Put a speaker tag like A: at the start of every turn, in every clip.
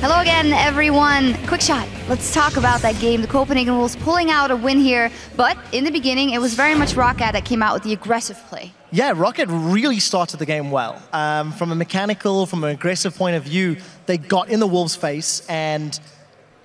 A: Hello again, everyone. Quick shot. Let's talk about that game. The Copenhagen Wolves pulling out a win here, but in the beginning, it was very much Rocket that came out with the aggressive play.
B: Yeah, Rocket really started the game well. From a mechanical, from an aggressive point of view, they got in the Wolves' face and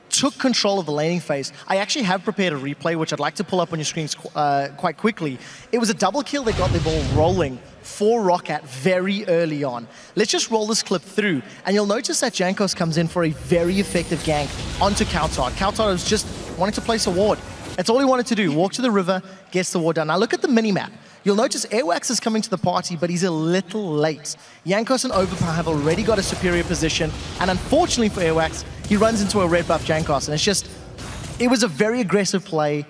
B: took control of the laning phase. I actually have prepared a replay, which I'd like to pull up on your screens quite quickly. It was a double kill that got the ball rolling for Rocket very early on. Let's just roll this clip through, and you'll notice that Jankos comes in for a very effective gank onto Kautard. Kautard was just wanting to place a ward. That's all he wanted to do. Walk to the river, gets the ward down. Now look at the mini-map. You'll notice Airwax is coming to the party, but he's a little late. Jankos and Overpower have already got a superior position, and unfortunately for Airwax, he runs into a red buff Jankos, and it's just, it was a very aggressive play,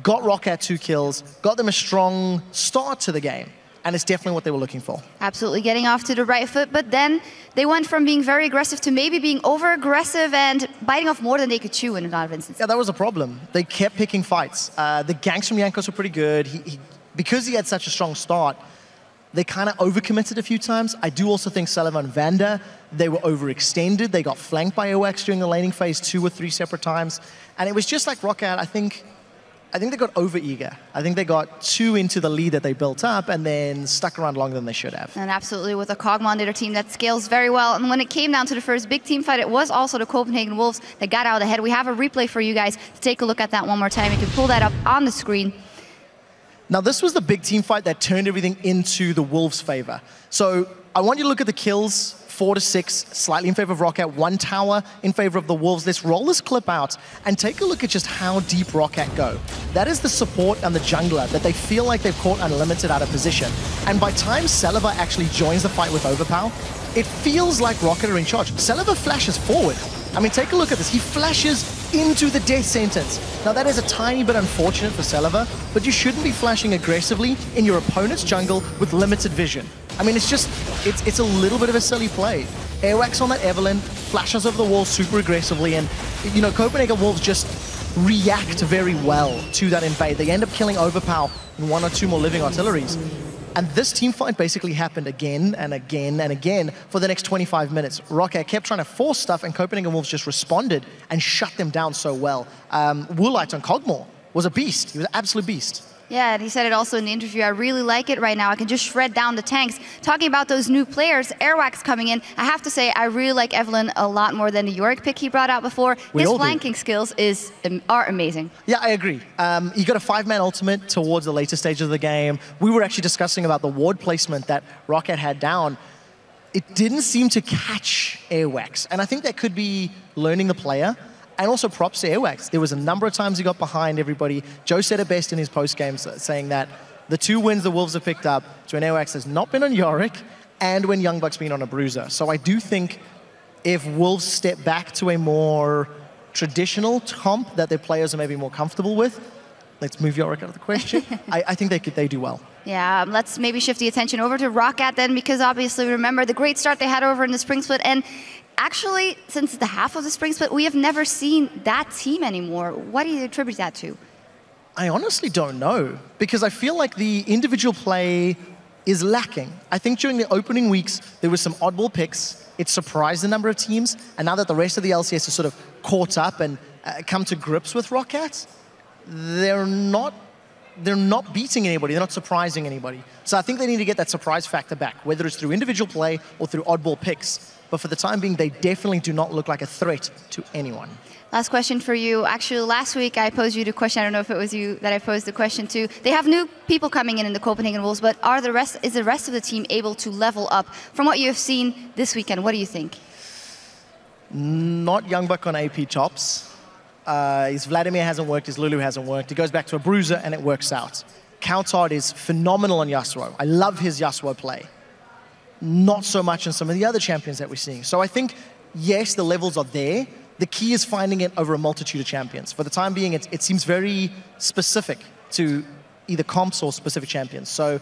B: got Rocket 2 kills, got them a strong start to the game, and it's definitely what they were looking for.
A: Absolutely, getting off to the right foot, but then they went from being very aggressive to maybe being over-aggressive and biting off more than they could chew in a lot of instances.
B: Yeah, that was a problem. They kept picking fights. The ganks from Jankos were pretty good. Because he had such a strong start, they kind of overcommitted a few times. I do also think Selva and Vanda, they were overextended. They got flanked by OX during the laning phase 2 or 3 separate times. And it was just like Rocket, I think they got over-eager. I think they got too into the lead that they built up and then stuck around longer than they should have.
A: And absolutely, with a Kog'Maw leader team that scales very well. And when it came down to the first big team fight, it was also the Copenhagen Wolves that got out ahead. We have a replay for you guys to take a look at that one more time. You can pull that up on the screen.
B: Now, this was the big team fight that turned everything into the Wolves' favor. So I want you to look at the kills, 4 to 6, slightly in favor of Rocket, 1 tower in favor of the Wolves. Let's roll this clip out and take a look at just how deep Rocket go. That is the support and the jungler that they feel like they've caught unlimited out of position. And by time Selva actually joins the fight with Overpower, it feels like Rocket are in charge. Selva flashes forward. I mean, take a look at this. He flashes into the death sentence. Now, that is a tiny bit unfortunate for Selva, but you shouldn't be flashing aggressively in your opponent's jungle with limited vision. I mean, it's a little bit of a silly play. Airwax on that Evelyn, flashes over the wall super aggressively, and, you know, Copenhagen Wolves just react very well to that invade. They end up killing Overpower and 1 or 2 more living artilleries. And this team fight basically happened again and again and again for the next 25 minutes. Rocket kept trying to force stuff, and Copenhagen Wolves just responded and shut them down so well. Woolite on Kog'Maw was a beast. He was an absolute beast.
A: Yeah, and he said it also in the interview, I really like it right now. I can just shred down the tanks. Talking about those new players, Airwax coming in, I have to say I really like Evelyn a lot more than the Yorick pick he brought out before. His flanking skills are amazing.
B: Yeah, I agree. He got a 5-man ultimate towards the later stages of the game. We were actually discussing about the ward placement that Rocket had down. It didn't seem to catch Airwax, and I think that could be learning the player. And also props to Airwax. There was a number of times he got behind everybody. Joe said it best in his post-game, saying that the 2 wins the Wolves have picked up is when Airwax has not been on Yorick and when Young Buck's been on a Bruiser. So I do think if Wolves step back to a more traditional comp that their players are maybe more comfortable with, let's move Yorick out of the question, I think they do well.
A: Yeah, let's maybe shift the attention over to Rocket then, because obviously remember the great start they had over in the Spring Split, and actually, since the half of the Spring Split, we have never seen that team anymore. What do you attribute that to?
B: I honestly don't know, because I feel like the individual play is lacking. I think during the opening weeks, there was some oddball picks. It surprised a number of teams, and now that the rest of the LCS has sort of caught up and come to grips with Rocket, they're not beating anybody, they're not surprising anybody. So I think they need to get that surprise factor back, whether it's through individual play or through oddball picks. But for the time being, they definitely do not look like a threat to anyone.
A: Last question for you. Actually, last week I posed you the question. I don't know if it was you that I posed the question to. They have new people coming in the Copenhagen Wolves, but is the rest of the team able to level up? From what you have seen this weekend, what do you think?
B: Not Young Buck on AP tops. His Vladimir hasn't worked, his Lulu hasn't worked. He goes back to a Bruiser and it works out. Kautard is phenomenal on Yasuo. I love his Yasuo play. Not so much in some of the other champions that we're seeing. So I think, yes, the levels are there. The key is finding it over a multitude of champions. For the time being, it seems very specific to either comps or specific champions. So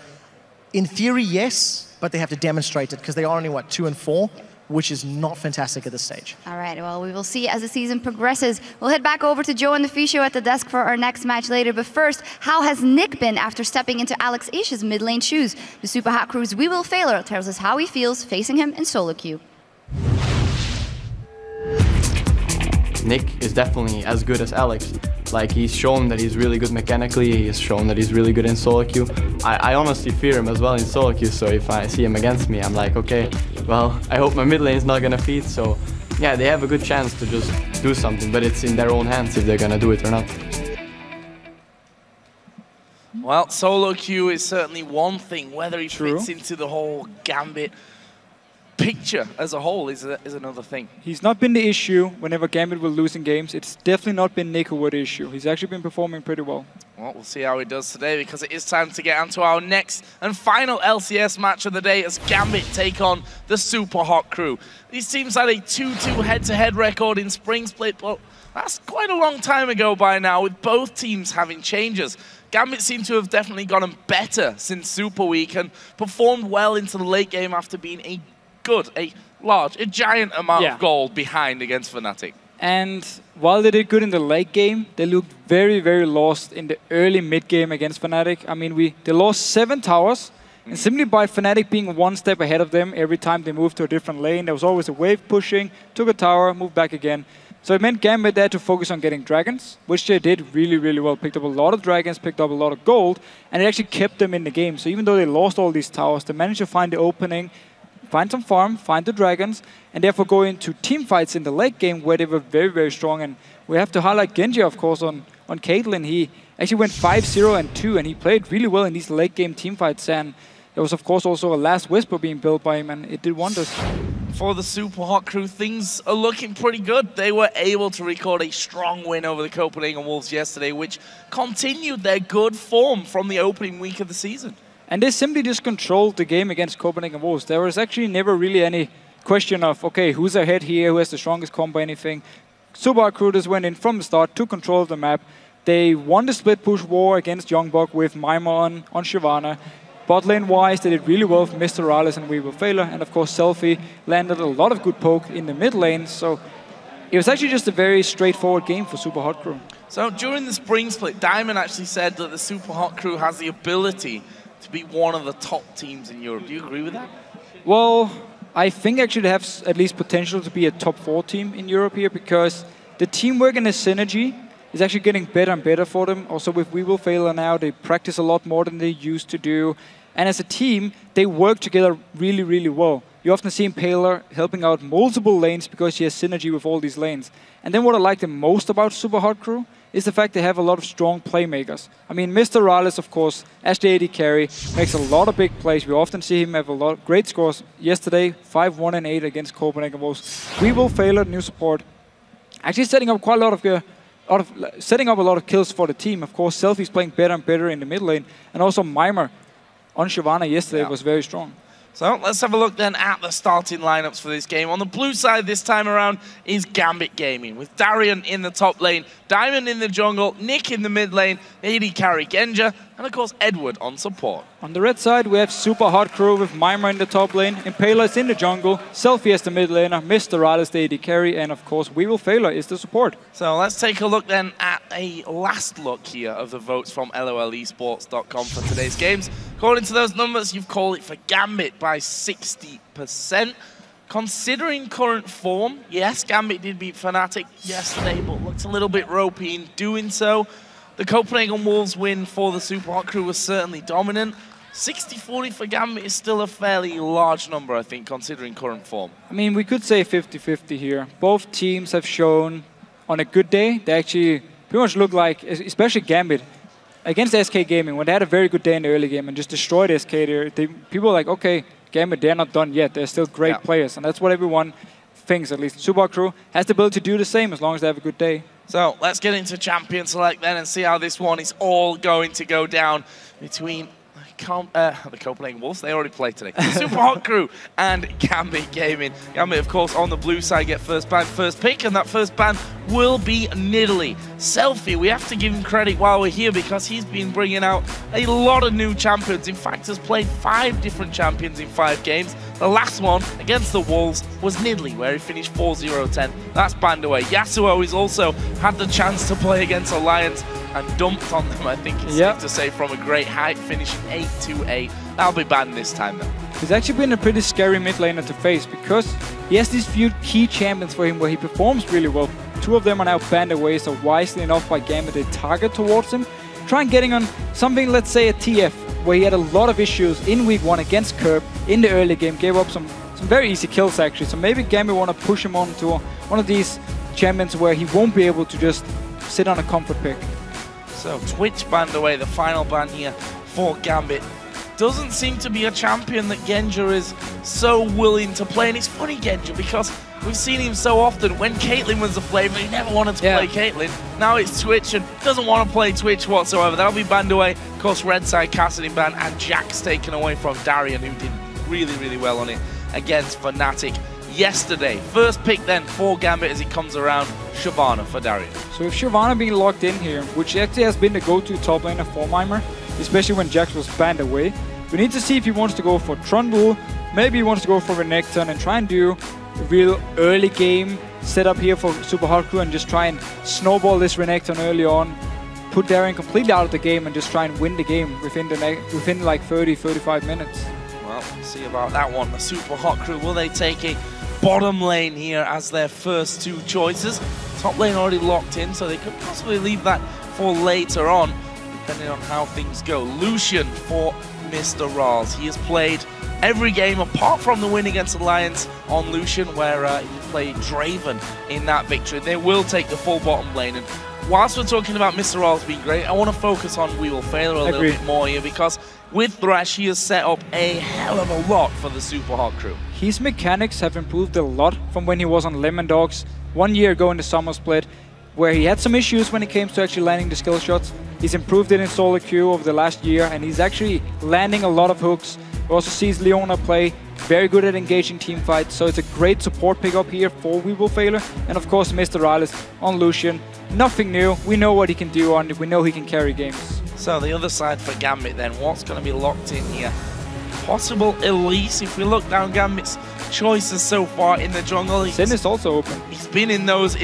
B: in theory, yes, but they have to demonstrate it because they are only, what, 2 and 4? Which is not fantastic at this stage.
A: All right, well, we will see as the season progresses. We'll head back over to Joe and the Fisho at the desk for our next match later. But first, how has Nick been after stepping into Alex Ish's mid lane shoes? The Super Hot Crew's We Will Failer tells us how he feels facing him in solo queue.
C: Nick is definitely as good as Alex. Like, he's shown that he's really good mechanically, he's shown that he's really good in solo queue. I honestly fear him as well in solo queue, so if I see him against me, I'm like, okay, well, I hope my mid lane is not gonna feed, so yeah, they have a good chance to just do something, but it's in their own hands if they're gonna do it or not.
D: Well, solo queue is certainly one thing. Whether he fits into the whole Gambit picture as a whole is another thing.
E: He's not been the issue whenever Gambit will lose in games. It's definitely not been Nick who were the issue. He's actually been performing pretty well.
D: Well, we'll see how he does today, because it is time to get on to our next and final LCS match of the day as Gambit take on the Super Hot Crew. These teams had a 2-2 head-to-head record in Spring Split, but that's quite a long time ago by now, with both teams having changes. Gambit seem to have definitely gotten better since Super Week and performed well into the late game after being a giant amount of gold behind against Fnatic.
E: And while they did good in the late game, they looked very, very lost in the early mid game against Fnatic. I mean, they lost 7 towers, and simply by Fnatic being one step ahead of them every time they moved to a different lane, there was always a wave pushing, took a tower, moved back again. So it meant Gambit had to focus on getting dragons, which they did really, really well. Picked up a lot of dragons, picked up a lot of gold, and it actually kept them in the game. So even though they lost all these towers, they managed to find the opening, find some farm, find the dragons, and therefore go into team fights in the late game where they were very, very strong. And we have to highlight Genja, of course, on Caitlyn. He actually went 5-0 and 2, and he played really well in these late game team fights. And there was, of course, also a Last Whisper being built by him, and it did wonders.
D: For the Super Hot Crew, things are looking pretty good. They were able to record a strong win over the Copenhagen Wolves yesterday, which continued their good form from the opening week of the season.
E: And they simply just controlled the game against Copenhagen Wolves. There was actually never really any question of, okay, who's ahead here, who has the strongest combo, anything. Super Hot Crew just went in from the start, took control of the map. They won the split push war against Youngbuck with Mimer on Shyvana. Bot lane-wise, they did really well for MrRalleZ and Impaler, and of course SELFIE landed a lot of good poke in the mid lane, so it was actually just a very straightforward game for Super Hot Crew.
D: So during the Spring Split, Diamond actually said that the Super Hot Crew has the ability to be one of the top teams in Europe. Do you agree with that?
E: Well, I think actually they have at least potential to be a top 4 team in Europe here, because the teamwork and the synergy is actually getting better and better for them. Also with Impaler now, they practice a lot more than they used to do. And as a team, they work together really, really well. You often see Impaler helping out multiple lanes because he has synergy with all these lanes. And then what I like the most about Super Hot Crew is the fact they have a lot of strong playmakers. I mean, MrRalleZ, of course, as the AD carry, makes a lot of big plays. We often see him have a lot of great scores. Yesterday, 5-1 and 8 against Copenhagen Wolves. Impaler, new support, actually setting up quite a lot of kills for the team. Of course, SELFIE's playing better and better in the mid lane, and also Mimer on Shyvana yesterday was very strong.
D: So let's have a look then at the starting lineups for this game. On the blue side this time around is Gambit Gaming, with Darien in the top lane, Diamond in the jungle, Nick in the mid lane, AD carry Genja, and of course Eduard on support.
E: On the red side we have Super Hot Crew with Mimer in the top lane, Impaler is in the jungle, SELFIE as the mid laner, MrRalleZ the AD carry, and of course Impaler is the support.
D: So let's take a look then at a last look here of the votes from LOLesports.com for today's games. According to those numbers, you've called it for Gambit by 60%. Considering current form, yes, Gambit did beat Fnatic yesterday, but looked a little bit ropey in doing so. The Copenhagen Wolves win for the Super Hot Crew was certainly dominant. 60-40 for Gambit is still a fairly large number, I think, considering current form.
E: I mean, we could say 50-50 here. Both teams have shown on a good day, they actually pretty much look like, especially Gambit, against SK Gaming, when they had a very good day in the early game and just destroyed SK there, people were like, okay, Gambit, they're not done yet. They're still great players, and that's what everyone thinks, at least. Super Hot Crew has the ability to do the same as long as they have a good day.
D: So let's get into Champion Select then and see how this one is all going to go down between the Copenhagen Wolves. They already played today. Super Hot Crew and Gambit Gaming. Gambit, of course, on the blue side get first ban, first pick, and that first ban will be Nidalee. SELFIE, we have to give him credit while we're here because he's been bringing out a lot of new champions. In fact, has played 5 different champions in 5 games. The last one against the Wolves was Nidalee, where he finished 4-0-10. That's banned away. Yasuo has also had the chance to play against Alliance and dumped on them, I think it's safe to say, from a great height, finishing 8-8. That'll be banned this time, though.
E: He's actually been a pretty scary mid laner to face because he has these few key champions for him where he performs really well. Two of them are now banned away, so wisely enough by Gambit they target towards him. Try and getting on something, let's say a TF, where he had a lot of issues in week 1 against Curb in the early game, gave up some very easy kills actually. So maybe Gambit want to push him on to one of these champions where he won't be able to just sit on a comfort pick.
D: So Twitch banned away, the final ban here for Gambit. Doesn't seem to be a champion that Genja is so willing to play. And it's funny, Genja, because we've seen him so often. When Caitlyn was the flavor, he never wanted to play Caitlyn. Now it's Twitch and doesn't want to play Twitch whatsoever. That'll be banned away. Of course, Red Side Cassidy banned, and Jack's taken away from Darien, who did really, really well on it against Fnatic yesterday. First pick then for Gambit as it comes around, Shyvana for Darien.
E: So with Shyvana being locked in here, which actually has been the go-to top laner for Mimer, especially when Jax was banned away, we need to see if he wants to go for Trundle, maybe he wants to go for Renekton and try and do a real early game setup here for Super Hardcore and just try and snowball this Renekton early on, put Darien completely out of the game and just try and win the game within like 30-35 minutes.
D: Well, see about that one. The Super Hot Crew, will they take a bottom lane here as their first two choices? Top lane already locked in, so they could possibly leave that for later on, depending on how things go. Lucian for MrRalleZ. He has played every game apart from the win against Alliance on Lucian, where he played Draven in that victory. They will take the full bottom lane. And whilst we're talking about MrRalleZ being great, I want to focus on We Will Fail a little bit more here, because with Thresh, he has set up a hell of a lot for the Super Hot Crew.
E: His mechanics have improved a lot from when he was on Lemon Dogs 1 year ago in the summer split, where he had some issues when it came to actually landing the skill shots. He's improved it in solo queue over the last year, and he's actually landing a lot of hooks. We also sees Leona play, very good at engaging team fights, so it's a great support pickup here for We Will Failure. And of course, MrRalleZ on Lucian. Nothing new, we know what he can do on it, we know he can carry games.
D: So the other side for Gambit then, what's going to be locked in here? Possible Elise. If we look down Gambit's choices so far in the jungle,
E: Sin is also open.
D: He's been in those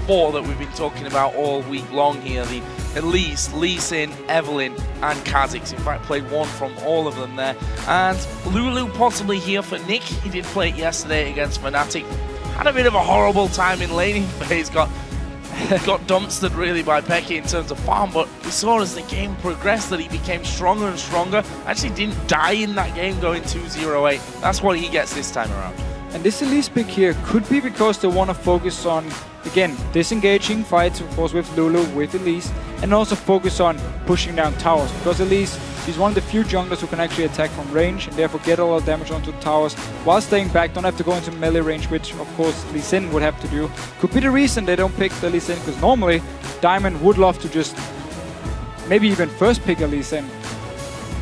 D: four that we've been talking about all week long here. The Elise, Lee Sin, Evelyn, and Kha'Zix. In fact, played one from all of them there. And Lulu possibly here for Nick. He did play it yesterday against Fnatic. Had a bit of a horrible time in laning phase. Got dumpstered really by Pecky in terms of farm, but we saw as the game progressed that he became stronger and stronger. Actually didn't die in that game going 2-0-8. That's what he gets this time around.
E: And this Elise pick here could be because they want to focus on, again, disengaging fights, of course, with Lulu, with Elise, and also focus on pushing down towers, because Elise, she's one of the few junglers who can actually attack from range and therefore get a lot of damage onto towers while staying back, don't have to go into melee range, which of course Lee Sin would have to do. Could be the reason they don't pick the Lee Sin, because normally Diamond would love to just maybe even first pick a Lee Sin.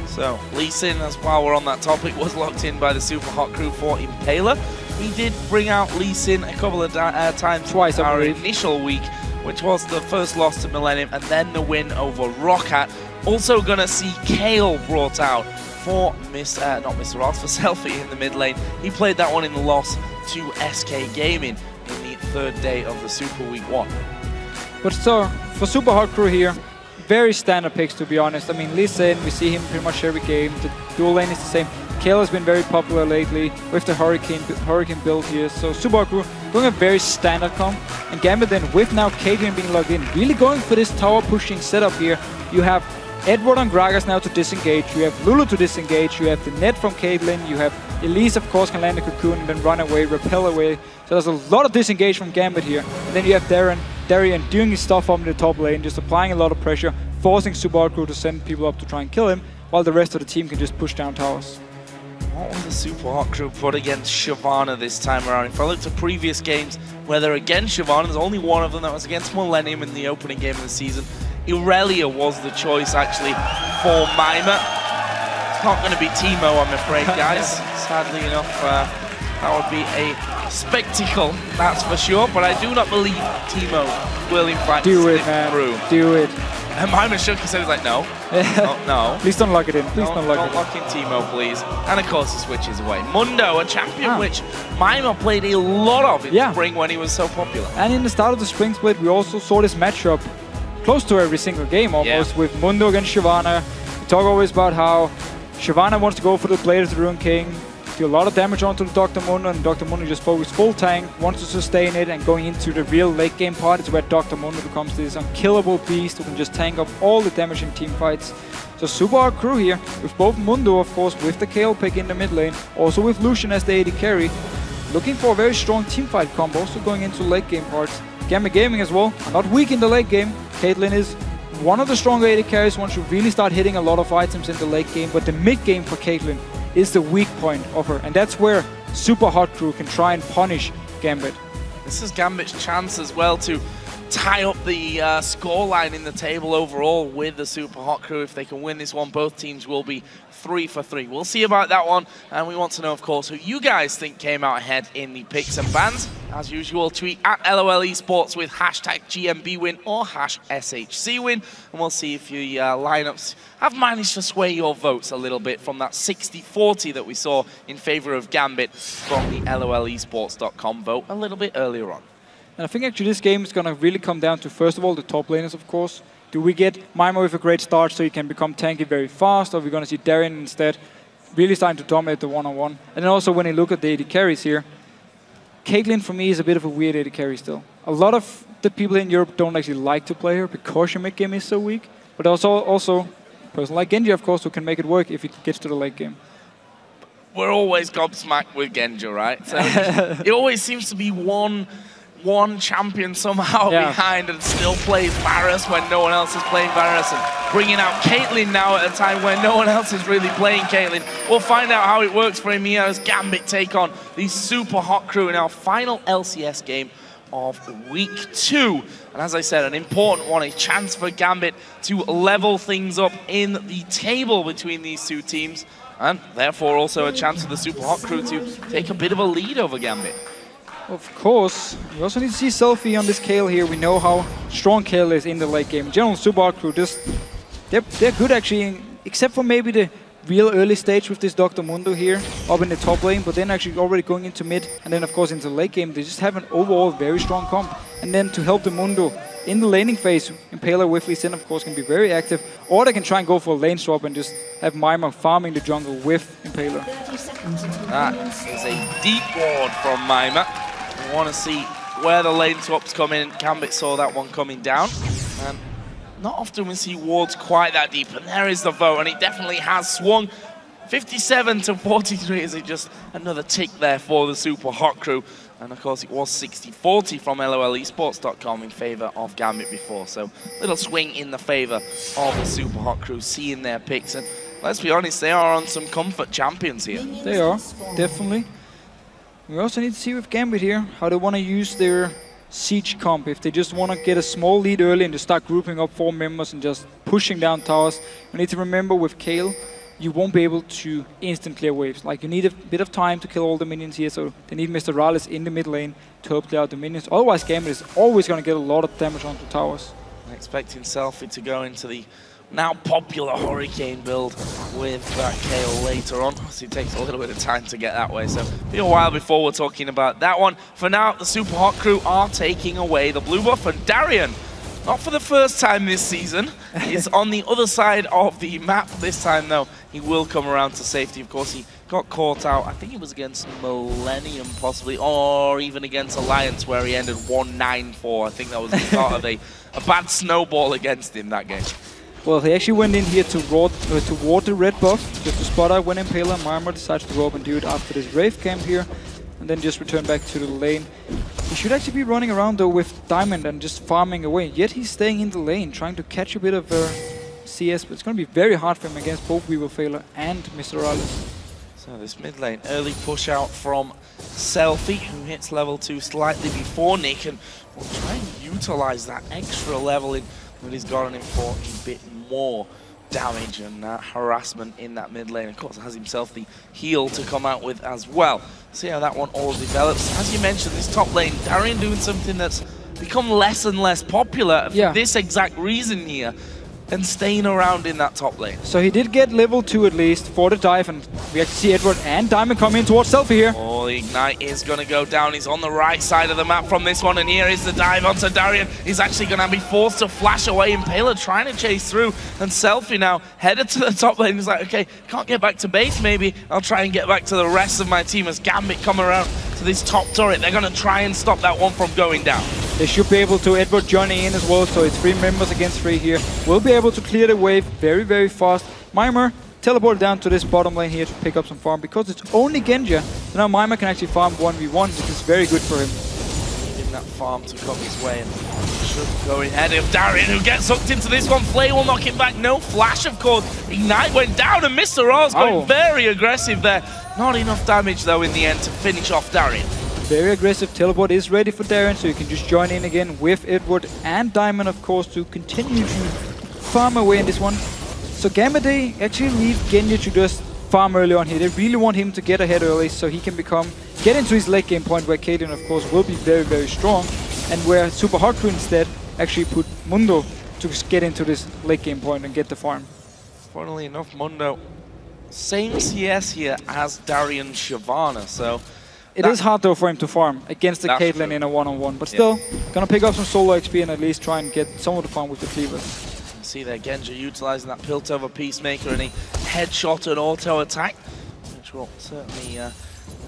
D: So Lee Sin, as while we're on that topic, was locked in by the Super Hot Crew for Impaler. We did bring out Lee Sin a couple of times
E: twice
D: our initial week, which was the first loss to Millennium and then the win over Roccat. Also going to see Kayle brought out for not MrRalleZ, for SELFIE in the mid lane. He played that one in the loss to SK Gaming in the third day of the Super Week 1.
E: But so, for Super Hot Crew here, very standard picks, to be honest. I mean, Lee Sin, we see him pretty much every game. The dual lane is the same. Kayle has been very popular lately with the Hurricane build here. So Super Hot Crew going a very standard comp. And Gambit then, with now Caitlyn being logged in, really going for this tower pushing setup here. You have Eduard and Gragas now to disengage, you have Lulu to disengage, you have the net from Caitlyn, you have Elise, of course, can land a cocoon and then run away, repel away. So there's a lot of disengage from Gambit here. And then you have Darien doing his stuff up in the top lane, just applying a lot of pressure, forcing Super Hot Crew to send people up to try and kill him, while the rest of the team can just push down towers.
D: What will the Super Hot Crew put against Shyvana this time around? If I look to previous games where they're against Shyvana, there's only one of them that was against Millennium in the opening game of the season. Irelia was the choice, actually, for Mimer. It's not going to be Teemo, I'm afraid, guys. Sadly enough, that would be a spectacle, that's for sure. But I do not believe Teemo will, in fact, slip through.
E: Do it.
D: And Mimer shook his head, he was like, no. No.
E: Please don't lock it in. Please don't lock it in.
D: Don't lock in Teemo, please. And of course, he switches away. Mundo, a champion which Mimer played a lot of in spring when he was so popular.
E: And in the start of the spring split, we also saw this matchup close to every single game almost, with Mundo against Shyvana. We talk always about how Shyvana wants to go for the Blade of the Ruin King. do a lot of damage onto the Dr. Mundo, and Dr. Mundo just focus full tank, wants to sustain it, and going into the real late game part is where Dr. Mundo becomes this unkillable beast who can just tank up all the damage in team fights. So super hard crew here, with both Mundo, of course, with the Kayle pick in the mid lane, also with Lucian as the AD carry, looking for a very strong team fight combo, also going into late game parts. GMB Gaming as well, not weak in the late game. Caitlyn is one of the stronger AD carries once you really start hitting a lot of items in the late game, but the mid game for Caitlyn is the weak point of her, and that's where super hot crew can try and punish Gambit.
D: This is Gambit's chance as well to tie up the scoreline in the table overall with the super hot crew. If they can win this one, both teams will be 3 for 3. We'll see about that one, and we want to know, of course, who you guys think came out ahead in the picks and bans. As usual, tweet at LOL Esports with hashtag GMB win or hash SHC win, and we'll see if your lineups have managed to sway your votes a little bit from that 60-40 that we saw in favor of Gambit from the LOLesports.com vote a little bit earlier on.
E: And I think actually this game is going to really come down to, first of all, the top laners, of course. Do we get Mimer with a great start so he can become tanky very fast, or are we going to see Darien instead really starting to dominate the one-on-one? And then also when you look at the AD carries here, Caitlyn for me is a bit of a weird AD carry still. A lot of the people in Europe don't actually like to play her because her mid game is so weak, but also a person like Genja, of course, who can make it work if it gets to the late game.
D: We're always gobsmacked with Genja, right? So it always seems to be one champion somehow behind and still plays Varus when no one else is playing Varus, and bringing out Caitlyn now at a time when no one else is really playing Caitlyn. We'll find out how it works for him here as Gambit take on the super hot crew in our final LCS game of week 2. And as I said, an important one, a chance for Gambit to level things up in the table between these two teams, and therefore also a chance for the super hot crew to take a bit of a lead over Gambit.
E: Of course, we also need to see SELFIE on this Kayle here. We know how strong Kayle is in the late game. In general, super hot crew, they're good actually, except for maybe the real early stage with this Dr. Mundo here up in the top lane, but then actually already going into mid, and then of course into the late game, they just have an overall very strong comp. And then to help the Mundo in the laning phase, Impaler with Elise, of course, can be very active, or they can try and go for a lane swap and just have Mimer farming the jungle with Impaler.
D: That is a deep ward from Mimer. We want to see where the lane swaps come in. Gambit saw that one coming down. And not often we see wards quite that deep, and there is the vote, and it definitely has swung. 57 to 43 is just another tick there for the super hot crew. And of course it was 60-40 from LOLesports.com in favor of Gambit before. So little swing in the favor of the super hot crew, seeing their picks. And let's be honest, they are on some comfort champions here.
E: They are, definitely. We also need to see with Gambit here how they want to use their siege comp. If they just want to get a small lead early and just start grouping up 4 members and just pushing down towers. We need to remember with Kayle, you won't be able to instant clear waves. Like, you need a bit of time to kill all the minions here, so they need MrRalleZ in the mid lane to help clear out the minions. Otherwise, Gambit is always going to get a lot of damage onto towers.
D: I'm expecting SELFIE to go into the now popular Hurricane build with that Kayle later on. So it takes a little bit of time to get that way, so it'll be a while before we're talking about that one. For now, the super hot crew are taking away the blue buff, and Darien, not for the first time this season, is on the other side of the map. This time, though, he will come around to safety. Of course, he got caught out. I think it was against Millennium, possibly, or even against Alliance, where he ended 1-9-4. I think that was the start of a bad snowball against him that game.
E: Well, he actually went in here to ward the red buff, just to spot out when Impaler. Mimer decides to go up and do it after this Wraith camp here, and then just return back to the lane. He should actually be running around though with Diamond and just farming away, yet he's staying in the lane, trying to catch a bit of CS, but it's going to be very hard for him against both Impaler and MrRalleZ.
D: So this mid lane, early push out from SELFIE, who hits level 2 slightly before Nick, and will try and utilize that extra level in when he's gotten him for a bit more damage and harassment in that mid lane. Of course, has himself the heal to come out with as well. See how that one all develops. As you mentioned, this top lane, Darien doing something that's become less and less popular for this exact reason here, and staying around in that top lane.
E: So he did get level 2 at least for the dive, and we actually see Eduard and Diamond come in towards SELFIE here.
D: Oh, Oh, the Ignite is going to go down. He's on the right side of the map from this one, and here is the dive onto Darien. He's actually going to be forced to flash away. Impaler trying to chase through, and SELFIE now headed to the top lane. He's like, okay, can't get back to base, maybe I'll try and get back to the rest of my team as Gambit come around to this top turret. They're going to try and stop that one from going down.
E: They should be able to. Eduard joining in as well, so it's 3 members against 3 here. We'll be able to clear the wave very, very fast. Mimer teleported down to this bottom lane here to pick up some farm because it's only Genja. So now Mimer can actually farm 1v1, which is very good for him.
D: Needing that farm to come his way, and should go ahead of Darien, who gets hooked into this one. Flay will knock him back. No flash, of course. Ignite went down, and MrRalleZ going very aggressive there. Not enough damage, though, in the end to finish off Darien.
E: Very aggressive. Teleport is ready for Darien, so you can just join in again with Eduard and Diamond, of course, to continue to farm away in this one. So Gambit, they actually leave Genja to just farm early on here. They really want him to get ahead early so he can get into his late game point, where Caitlyn, of course, will be very, very strong, and where Super Hardcore instead actually put Mundo to get into this late game point and get the farm.
D: Funnily enough, Mundo, same CS here as Darien Shyvana, so
E: it is hard though for him to farm against the Caitlyn in a one-on-one, but still gonna pick up some solo XP and at least try and get some of the farm with the cleaver.
D: See there, Genja utilizing that Piltover Peacemaker, and he headshot an auto attack, which will certainly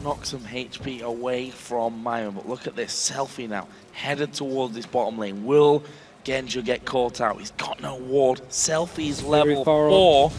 D: knock some HP away from Mimer. But look at this, SELFIE now headed towards this bottom lane. Will Genja get caught out? He's got no ward. SELFIE's level 4.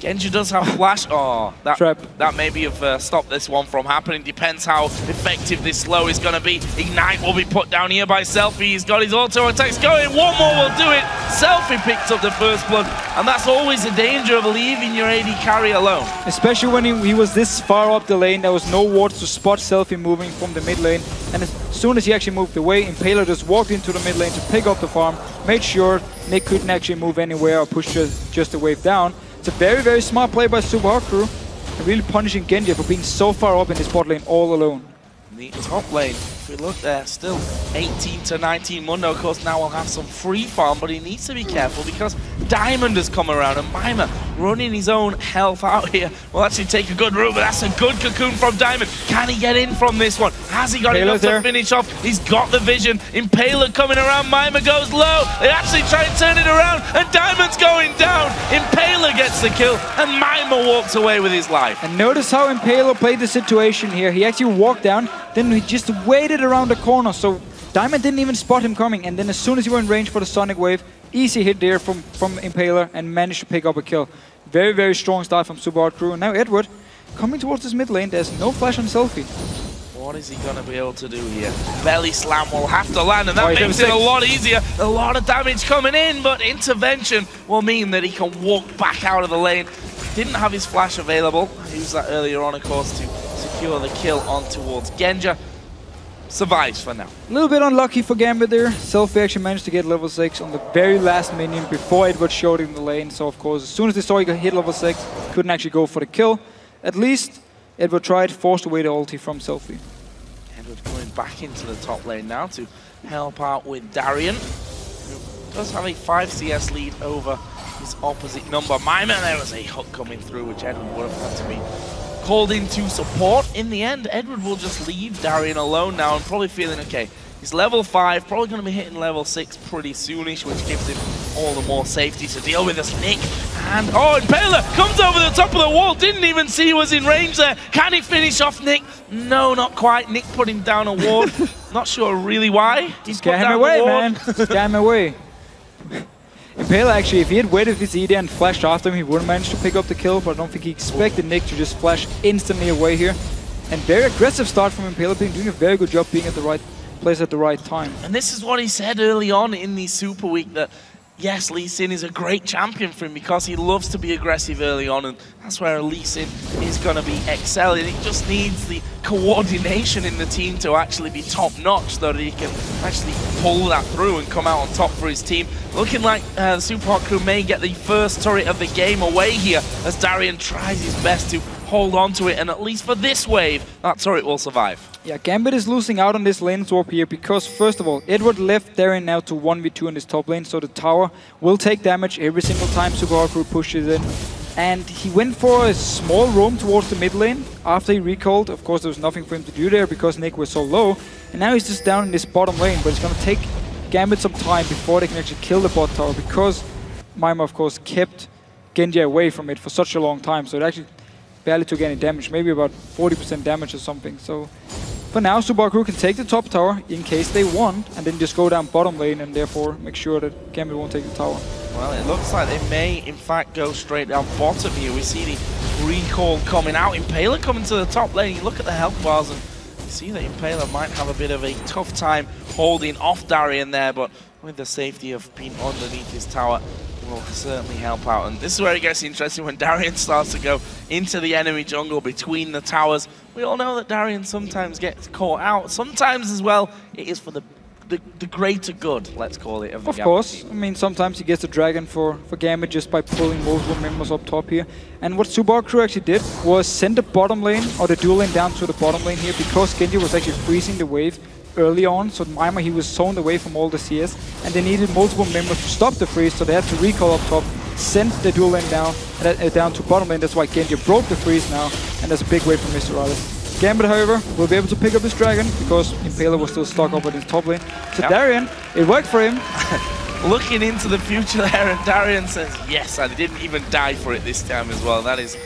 D: Genja does have flash. Oh, that maybe have stopped this one from happening. Depends how effective this slow is going to be. Ignite will be put down here by SELFIE. He's got his auto attacks going. One more will do it. SELFIE picks up the first blood, and that's always the danger of leaving your AD carry alone.
E: Especially when he was this far up the lane, there was no wards to spot SELFIE moving from the mid lane. And as soon as he actually moved away, Impaler just walked into the mid lane to pick up the farm, made sure Nick couldn't actually move anywhere or push just the wave down. It's a very, very smart play by Super Hardcore, and really punishing Genja for being so far up in this bot lane all alone.
D: In the top lane, if we look there, still 18 to 19. Mundo, of course, now will have some free farm, but he needs to be careful because Diamond has come around, and Mimer running his own health out here will actually take a good route, but that's a good cocoon from Diamond. Can he get in from this one? Has he got enough to finish off? He's got the vision. Impaler coming around. Mimer goes low. They actually try and turn it around, and Diamond's going down. Impaler gets the kill, and Mimer walks away with his life.
E: And notice how Impaler played the situation here. He actually walked down, then he just waited around the corner, so Diamond didn't even spot him coming, and then as soon as he were in range for the Sonic Wave, easy hit there from Impaler and managed to pick up a kill. Very, very strong start from Super Hardcore. And now Eduard coming towards this mid lane. There's no flash on SELFIE.
D: What is he going to be able to do here? Belly slam will have to land, and that makes it a lot easier. A lot of damage coming in, but intervention will mean that he can walk back out of the lane. Didn't have his flash available. He used that earlier on, of course, to secure the kill on towards Genja. Survives for now.
E: A little bit unlucky for Gambit there. SELFIE actually managed to get level 6 on the very last minion before Eduard showed in the lane. So of course, as soon as they saw he got hit level 6, couldn't actually go for the kill. At least Eduard tried, forced away the ulti from SELFIE.
D: Eduard going back into the top lane now to help out with Darien, who does have a 5 CS lead over his opposite number. Mimer, there was a hook coming through, which Eduard would have had to be called in to support. In the end, Eduard will just leave Darien alone now and probably feeling okay. He's level 5, probably going to be hitting level 6 pretty soonish, which gives him all the more safety to deal with this Nick. And Impaler comes over the top of the wall, didn't even see he was in range there. Can he finish off Nick? No, not quite. Nick put him down a ward. Not sure really why. He's
E: Scare him away, man. Scare him away. Impaler actually, if he had waited his ED and flashed after him, he would have managed to pick up the kill, but I don't think he expected Nick to just flash instantly away here. And very aggressive start from Impaler, doing a very good job being at the right place at the right time.
D: And this is what he said early on in the Super Week, that yes, Lee Sin is a great champion for him because he loves to be aggressive early on, and that's where Lee Sin is going to be excelling. He just needs the coordination in the team to actually be top-notch so that he can actually pull that through and come out on top for his team. Looking like the Super Hardcore may get the first turret of the game away here as Darien tries his best to hold on to it, and at least for this wave, that turret will survive.
E: Yeah, Gambit is losing out on this lane swap here because, first of all, Eduard left Darien now to 1v2 in this top lane, so the tower will take damage every single time Super Hardcore pushes in. And he went for a small roam towards the mid lane after he recalled. Of course, there was nothing for him to do there because Nick was so low. And now he's just down in this bottom lane, but it's going to take Gambit some time before they can actually kill the bot tower because Mimer, of course, kept Genja away from it for such a long time. So it actually barely took any damage, maybe about 40% damage or something. So for now, Subaru can take the top tower in case they want, and then just go down bottom lane and therefore make sure that Gambit won't take the tower.
D: Well, it looks like they may, in fact, go straight down bottom here. We see the recall coming out. Impaler coming to the top lane. You look at the health bars and you see that Impaler might have a bit of a tough time holding off Darien there, but with the safety of being underneath his tower, will certainly help out. And this is where it gets interesting when Darien starts to go into the enemy jungle between the towers. We all know that Darien sometimes gets caught out. Sometimes as well, it is for the greater good, let's call it, of the
E: Of course. I mean, sometimes he gets the dragon for Gambit just by pulling multiple members up top here. And what Subaru crew actually did was send the bottom lane, or the dual lane down to the bottom lane here, because Genja was actually freezing the wave early on. So Mimer, he was zoned away from all the CS, and they needed multiple members to stop the freeze, so they had to recall up top, send the dual lane down to bottom lane. That's why Genja broke the freeze now, and that's a big wave from MrRalleZ. Gambit, however, will be able to pick up his dragon because Impaler was still stuck up at his top lane. So Darien, it worked for him.
D: Looking into the future there, and Darien says, yes, I didn't even die for it this time as well. That is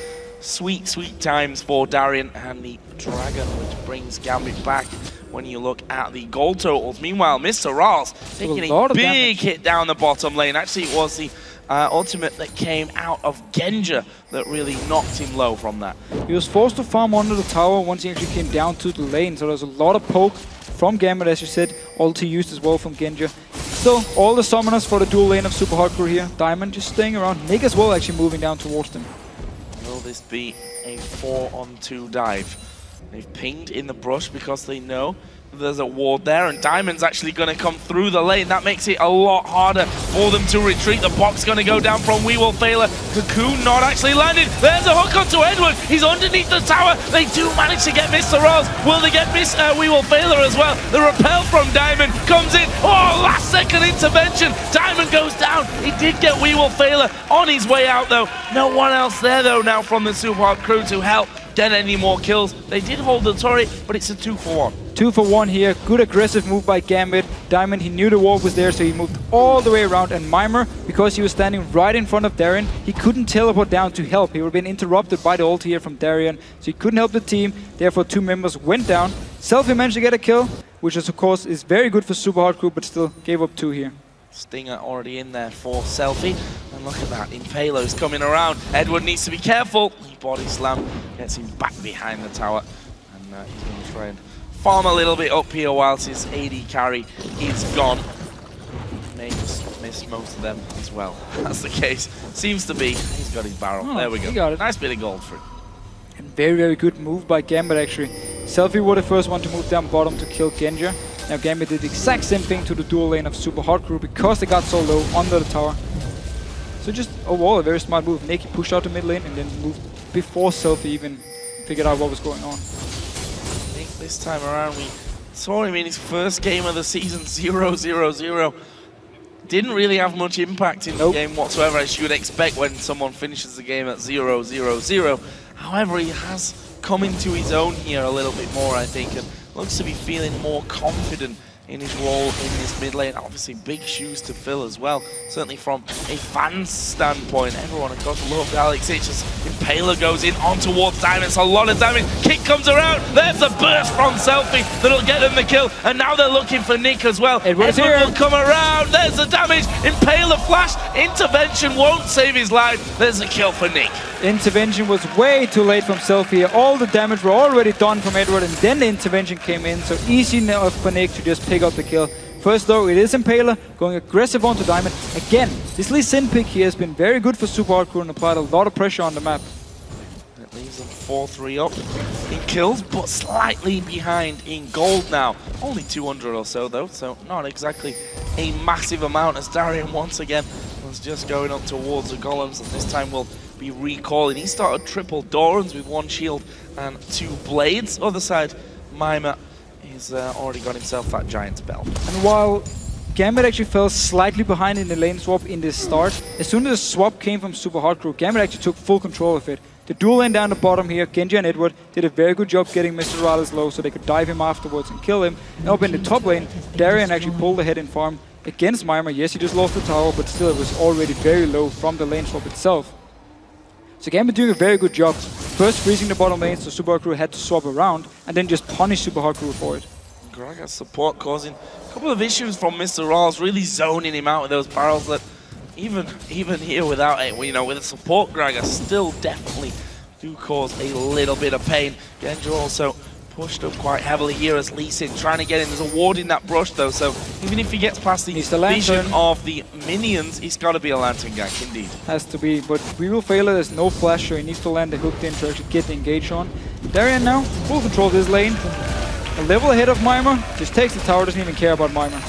D: sweet, sweet times for Darien and the dragon, which brings Gambit back when you look at the gold totals. Meanwhile, MrRalleZ taking a big hit down the bottom lane. Actually, it was the ultimate that came out of Genja that really knocked him low from that.
E: He was forced to farm under the tower once he actually came down to the lane, so there's a lot of poke from Gambit, as you said, ulti used as well from Genja. So all the summoners for the dual lane of Super Hardcore here. Diamond just staying around. Nick as well actually moving down towards them.
D: Will this be a 4-on-2 dive? They've pinged in the brush because they know there's a ward there, and Diamond's actually going to come through the lane. That makes it a lot harder for them to retreat. The box going to go down from Failure. Cocoon not actually landed. There's a hook onto Eduard. He's underneath the tower. They do manage to get MrRalleZ. Will they get Failure as well? The repel from Diamond comes in. Oh, last second intervention. Diamond goes down. He did get Failure on his way out though. No one else there though now from the Super Hard crew to help get any more kills. They did hold the turret, but it's a 2-for-1.
E: 2-for-1 here. Good aggressive move by Gambit. Diamond, he knew the wall was there, so he moved all the way around. And Mimer, because he was standing right in front of Darien, he couldn't teleport down to help. He would have been interrupted by the ult here from Darien, so he couldn't help the team. Therefore, 2 members went down. SELFIE managed to get a kill, which is, of course, is very good for Super Hard crew, but still gave up 2 here.
D: Stinger already in there for SELFIE. And look at that, Impaler's coming around. Eduard needs to be careful. He body slam, gets him back behind the tower. And he's going to try and farm a little bit up here whilst his AD carry is gone. May just miss most of them as well. That's the case. Seems to be. He's got his barrel. There we go.
E: He got it.
D: Nice bit of gold for him.
E: And very, very good move by Gambit, actually. SELFIE were the first one to move down bottom to kill Genja. Now Gambit did the exact same thing to the dual lane of Super Hard crew because they got so low under the tower. So just overall a very smart move. Nick pushed out the mid lane and then moved before SELFIE even figured out what was going on.
D: I think this time around we saw him in his first game of the season, 0-0-0. Didn't really have much impact in the game whatsoever, as you would expect when someone finishes the game at 0-0-0. However, he has come into his own here a little bit more, I think, and looks to be feeling more confident in his role in this mid lane. Obviously big shoes to fill as well, certainly from a fan's standpoint. Everyone of course loved Alex. It's just Impaler goes in on towards Diamond. It's a lot of damage. Kick comes around. There's a burst from SELFIE that'll get them the kill, and now they're looking for Nick as well. Eduard will come around. There's the damage. Impaler flash. Intervention won't save his life. There's a kill for Nick.
E: Intervention was way too late from SELFIE. All the damage were already done from Eduard, and then the intervention came in, so easy enough for Nick to just pick up the kill. First though, it is Impaler going aggressive onto Diamond. Again, this Lee Sin pick here has been very good for Super Hardcore and applied a lot of pressure on the map.
D: It leaves them 4-3 up in kills, but slightly behind in gold now. Only 200 or so though, so not exactly a massive amount, as Darien once again was just going up towards the golems, and this time will be recalling. He started triple Dorans with 1 shield and 2 blades. Other side, Mimer, he's already got himself that giant's belt.
E: And while Gambit actually fell slightly behind in the lane swap in this start. As soon as the swap came from Super Hot Crew, Gambit actually took full control of it. The dual lane down the bottom here, Genja and Eduard did a very good job getting MrRalleZ low so they could dive him afterwards and kill him. And up in the top lane, Darien actually pulled ahead in farm against Mimer. Yes, he just lost the tower, but still it was already very low from the lane swap itself. So Gambit doing a very good job. First freezing the bottom lane so Super Hot Crew had to swap around and then just punish Super Hot Crew for it.
D: Gragas support causing a couple of issues from MrRalleZ, really zoning him out with those barrels that even here without it, you know, with a support Gragas still definitely do cause a little bit of pain. Genja also pushed up quite heavily here as Elise trying to get in. There's a ward in that brush though, so even if he gets past the vision of the minions, he's got to be a lantern gank indeed.
E: Has to be, but we will fail it. There's no flash, so he needs to land the hooked in to actually get the engage on. Darien now, full control of this lane. A level ahead of Mimer, just takes the tower, doesn't even care about Mimer.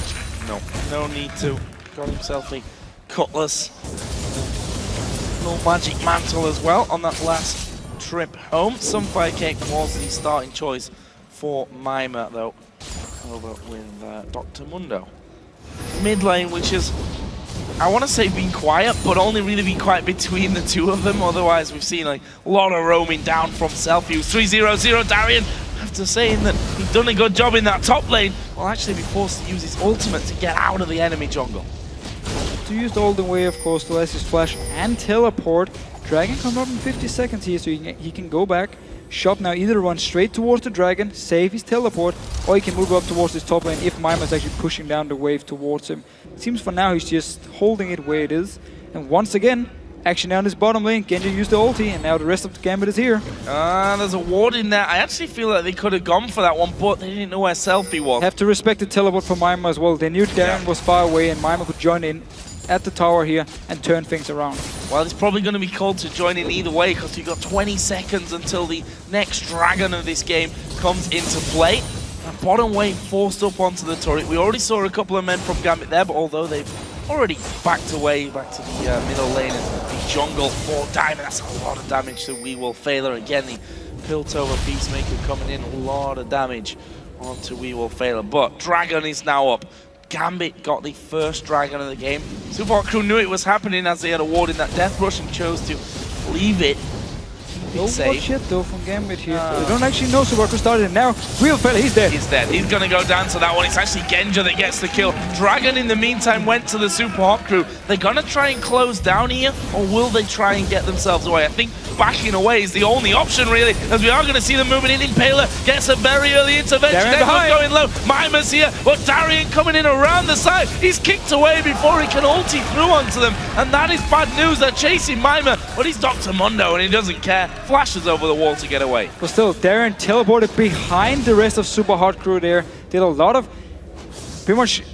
D: No need to. Got himself a cutlass. No magic mantle as well on that last trip home. Sunfire Cake was the starting choice for Mimer though, over with Dr. Mundo. Mid lane, which is, I want to say been quiet, but only really been quiet between the two of them. Otherwise, we've seen like a lot of roaming down from SELFIE. 3-0-0 Darien, after saying that he's done a good job in that top lane, will actually be forced to use his ultimate to get out of the enemy jungle.
E: To use the Olden Way, of course, to let his flash and teleport. Dragon comes up in 50 seconds here, so he can go back. Shop now either run straight towards the dragon, save his teleport, or he can move up towards his top lane if Mimer's actually pushing down the wave towards him. It seems for now he's just holding it where it is. And once again, action down his bottom lane. Genja used the ulti, and now the rest of the Gambit is here.
D: There's a ward in there. I actually feel like they could have gone for that one, but they didn't know where SELFIE was.
E: Have to respect the teleport for Mimer as well. They knew Darien was far away, and Mimer could join in at the tower here and turn things around.
D: Well, it's probably going to be called to join in either way because you've got 20 seconds until the next dragon of this game comes into play. And bottom wave forced up onto the turret. We already saw a couple of men from Gambit there, but although they've already backed away back to the middle lane and the jungle for Diamond, that's a lot of damage to We Will Failer. Again, the Piltover Peacemaker coming in, a lot of damage onto We Will Failer. But dragon is now up. Gambit got the first dragon of the game. Super Hot Crew knew it was happening as they had a ward in that death rush and chose to leave it.
E: No watch yet though from Gambit here. They don't actually know Super Hot Crew started, and now Real Fella, he's dead.
D: He's dead. He's going to go down to that one. It's actually Genja that gets the kill. Dragon in the meantime went to the Super Hot Crew. They're going to try and close down here, or will they try and get themselves away? I think backing away is the only option really, as we are going to see them moving in. Impaler gets a very early intervention. Everyone's going low. Mimer's here, but Darien coming in around the side. He's kicked away before he can ulti through onto them, and that is bad news. They're chasing Mimer, but he's Dr. Mundo and he doesn't care. Flashes over the wall to get away.
E: But still, Darien teleported behind the rest of Super Hot Crew there. Did a lot of pretty much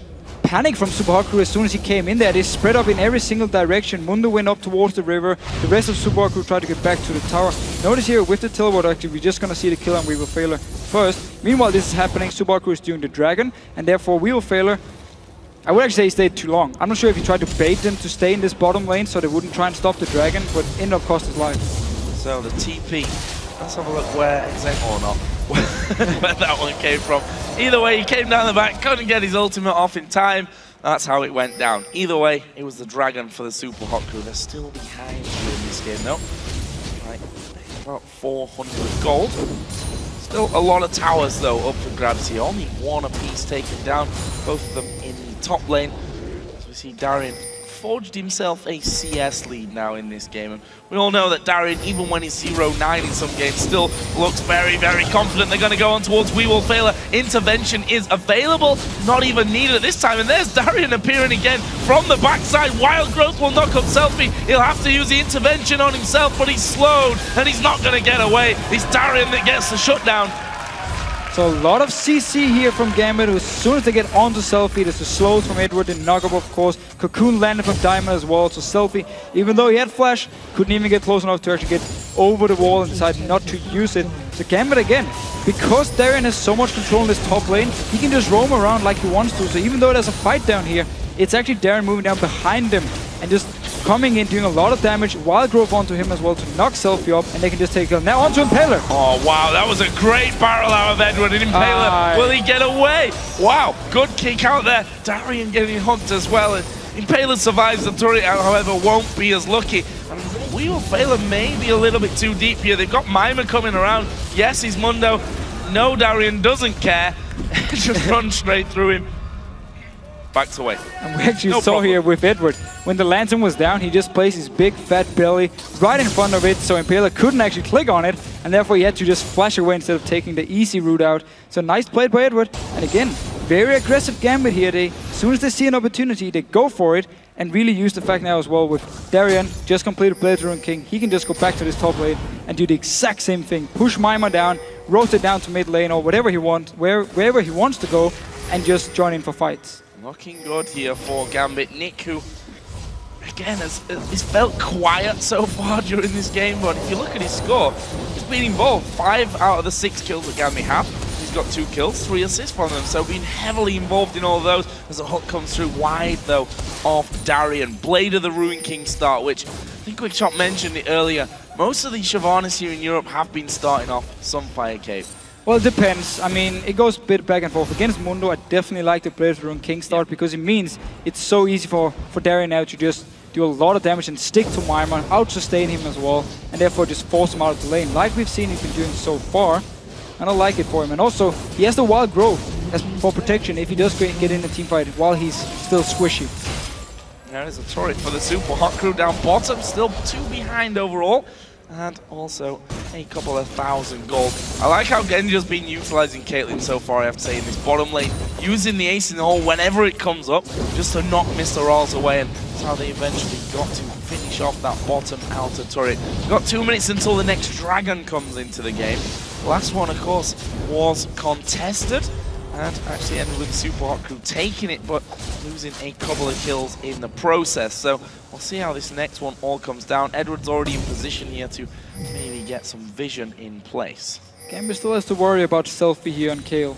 E: panic from Super Hot Crew as soon as he came in there. They spread up in every single direction. Mundo went up towards the river. The rest of Super Hot Crew tried to get back to the tower. Notice here with the teleport, actually, we're just going to see the kill on We Will Failer first. Meanwhile, this is happening. Super Hot Crew is doing the dragon, and therefore We Will Failer, I would actually say he stayed too long. I'm not sure if he tried to bait them to stay in this bottom lane so they wouldn't try and stop the dragon, but ended up cost his life.
D: So the TP, let's have a look where exactly, or not, where that one came from. Either way, he came down the back, couldn't get his ultimate off in time. That's how it went down. Either way, it was the dragon for the Super Hot Crew. They're still behind you in this game though. Right, about 400 gold. Still a lot of towers though up for grabs here. Only one apiece taken down, both of them in the top lane. As we see Darien forged himself a CS lead now in this game. And we all know that Darien, even when he's 0-9 in some games, still looks very, very confident. They're going to go on towards We Will Failer. Intervention is available, not even needed at this time. And there's Darien appearing again from the backside. Wild Growth will knock up SELFIE. He'll have to use the intervention on himself, but he's slowed and he's not going to get away. It's Darien that gets the shutdown.
E: So a lot of CC here from Gambit, who as soon as they get onto SELFIE, there's the slows from Eduard and knock up, of course. Cocoon landed from Diamond as well, so SELFIE, even though he had flash, couldn't even get close enough to actually get over the wall and decided not to use it. So Gambit again, because Darien has so much control in this top lane, he can just roam around like he wants to. So even though there's a fight down here, it's actually Darien moving down behind him and just coming in, doing a lot of damage. Wild growth onto him as well to knock SELFIE up, and they can just take him. Now onto Impaler.
D: Oh, wow, that was a great barrel out of Eduard. And Impaler, will he get away? Wow, good kick out there. Darien getting hooked as well. And Impaler survives the turret, however, won't be as lucky. And We Will Fail maybe a little bit too deep here. They've got Mimer coming around. Yes, he's Mundo. No, Darien doesn't care. Just run straight through him. Backs away.
E: And we actually saw here with Eduard, when the lantern was down, he just placed his big fat belly right in front of it, so Impaler couldn't actually click on it, and therefore he had to just flash away instead of taking the easy route out. So nice play by Eduard. And again, very aggressive gambit here. As soon as they see an opportunity, they go for it, and really use the fact now as well with Darien just completed Blade Rune King. He can just go back to this top lane and do the exact same thing. Push Mimer down, rotate down to mid lane or whatever he wants, wherever he wants to go, and just join in for fights.
D: Looking good here for Gambit. Nick, who, again, has felt quiet so far during this game, but if you look at his score, he's been involved. 5 out of the 6 kills that Gambit have. He's got 2 kills, 3 assists from them, so been heavily involved in all of those as the hook comes through wide, though, of Darien. Blade of the Ruin King start, which I think Quickshot mentioned it earlier. Most of these Shyvanas here in Europe have been starting off Sunfire Cave.
E: Well, it depends. I mean, it goes a bit back and forth. Against Mundo, I definitely like the Blade of the Ruin King start because it means it's so easy for Darien now to just do a lot of damage and stick to Mimer, out-sustain him as well, and therefore just force him out of the lane, like we've seen he's been doing so far. And I like it for him. And also, he has the wild growth as for protection if he does get in a team fight while he's still squishy.
D: There's a turret for the Super Hot Crew down bottom, still 2 behind overall. And also a couple of 1,000 gold. I like how Genja's been utilizing Caitlyn so far, I have to say, in this bottom lane, using the ace in the hole whenever it comes up, just to knock MrRalleZ away, and that's how they eventually got to finish off that bottom outer turret. We've got 2 minutes until the next dragon comes into the game. Last one, of course, was contested, and actually ended with the Super Hot Crew taking it, but losing a couple of kills in the process. So we'll see how this next one all comes down. Eduard's already in position here to maybe get some vision in place.
E: Gambit still has to worry about SELFIE here on Kayle.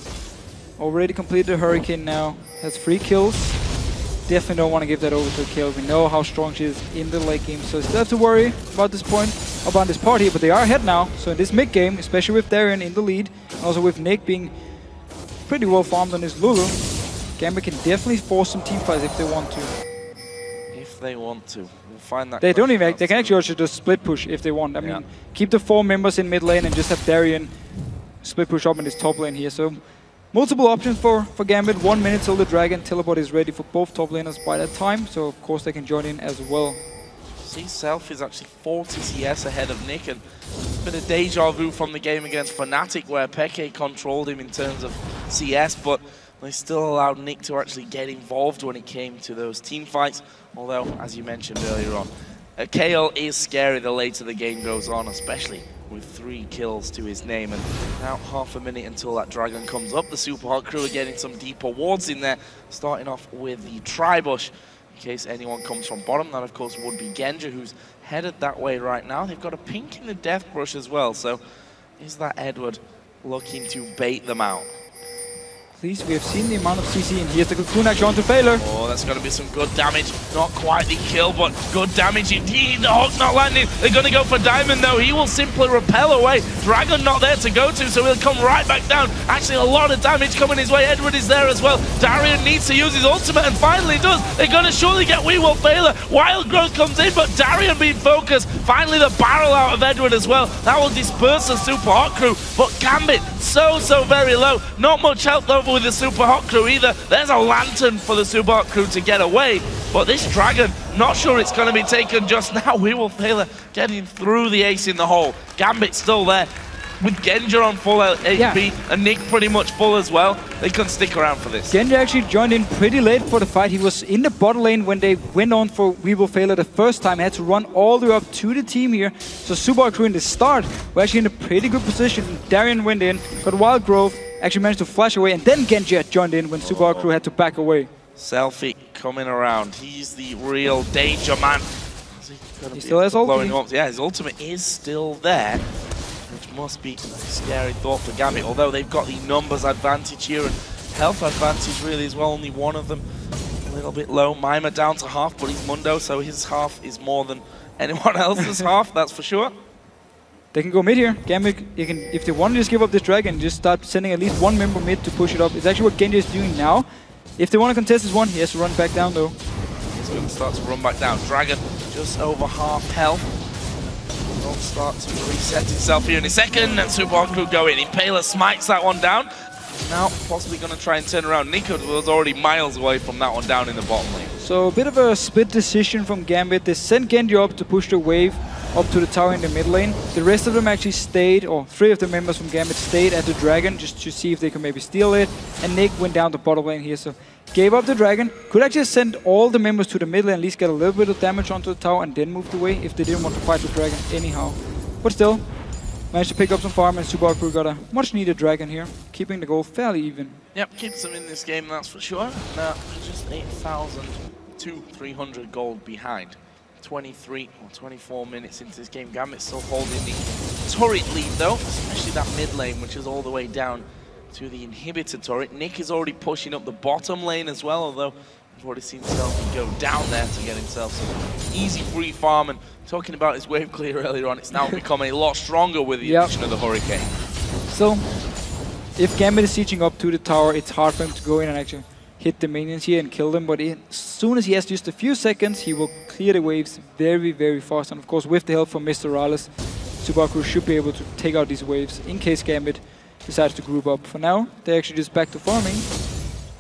E: Already completed the Hurricane now, has 3 kills. Definitely don't want to give that over to Kayle. We know how strong she is in the late game, so still have to worry about this point, about this part here, but they are ahead now. So in this mid game, especially with Darien in the lead, and also with Nick being pretty well farmed on his Lulu, Gambit can definitely force some team fights if they want to.
D: If they want to. We'll find that.
E: They don't even, they can actually also just split push if they want. I mean, keep the 4 members in mid lane and just have Darien split push up in this top lane here. So multiple options for Gambit. 1 minute till the Dragon. Teleport is ready for both top laners by that time, so of course they can join in as well.
D: See, Self is actually 40 CS ahead of Nick, and it's been a deja vu from the game against Fnatic where Peke controlled him in terms of CS, but they still allowed Nick to actually get involved when it came to those team fights. Although, as you mentioned earlier on, Kayle is scary the later the game goes on, especially with 3 kills to his name. And now half a minute until that dragon comes up. The Super Hot Crew are getting some deeper wards in there, starting off with the Tribush. In case anyone comes from bottom, that of course would be Genja, who's headed that way right now. They've got a pink in the Death Brush as well, so is that Eduard looking to bait them out?
E: At least we have seen the amount of CC, and here's the Cocoon action onto Impaler.
D: Oh, that's going to be some good damage. Not quite the kill, but good damage indeed. The hook not landing. They're going to go for Diamond, though. He will simply repel away. Dragon not there to go to, so he'll come right back down. Actually, a lot of damage coming his way. Eduard is there as well. Darien needs to use his ultimate, and finally does. They're going to surely get We Will Fail. Wild Growth comes in, but Darien being focused. Finally, the barrel out of Eduard as well. That will disperse the Super Hot Crew, but Gambit so very low. Not much health over with the Super Hot Crew either. There's a lantern for the Super Hot Crew to get away, but this dragon, not sure it's going to be taken just now. We Will Fail getting through the ace in the hole. Gambit still there with Genja on full HP and Nick pretty much full as well. They can stick around for this.
E: Genja actually joined in pretty late for the fight. He was in the bot lane when they went on for We Will Fail the first time. He had to run all the way up to the team here. So Super Hot Crew in the start were actually in a pretty good position. Darien went in, got Wild Growth, actually managed to flash away, and then Genja joined in when Super Hot Crew had to back away.
D: SELFIE coming around. He's the real danger man.
E: He still has ultimate.
D: Yeah, his ultimate is still there, which must be a scary thought for Gambit, although they've got the numbers advantage here and health advantage really as well, only one of them little bit low. Mimer down to half, but he's Mundo, so his half is more than anyone else's half, that's for sure.
E: They can go mid here. Gambit, if they want to just give up this dragon, just start sending at least one member mid to push it up. It's actually what Genja is doing now. If they want to contest this one, he has to run back down though.
D: He's going to start to run back down. Dragon just over half health. Will start to reset himself here in a second, and Super Hot Crew go in. Impaler smites that one down. Now possibly going to try and turn around. Nico was already miles away from that one down in the bottom lane.
E: So a bit of a split decision from Gambit. They sent Genja up to push the wave up to the tower in the mid lane. The rest of them actually stayed, or 3 of the members from Gambit stayed at the dragon just to see if they could maybe steal it. And Nick went down to bottom lane here, so gave up the dragon. Could actually send all the members to the mid lane, at least get a little bit of damage onto the tower and then moved away if they didn't want to fight the dragon anyhow. But still, managed to pick up some farm, and Super Hot Crew got a much needed dragon here, keeping the goal fairly even.
D: Yep, keeps them in this game, that's for sure. Now, just 8,300 gold behind. 23 or 24 minutes into this game. Gambit still holding the turret lead though, especially that mid lane, which is all the way down to the inhibitor turret. Nick is already pushing up the bottom lane as well, although we've already seen SELFIE go down there to get himself some easy free farm. And talking about his wave clear earlier on, it's now become a lot stronger with the addition of the Hurricane.
E: So, if Gambit is sieging up to the tower, it's hard for him to go in and actually hit the minions here and kill them, but as soon as he has just a few seconds, he will clear the waves very, very fast. And of course, with the help from MrRalleZ, Super Hot Crew should be able to take out these waves in case Gambit decides to group up. For now, they're actually just back to farming.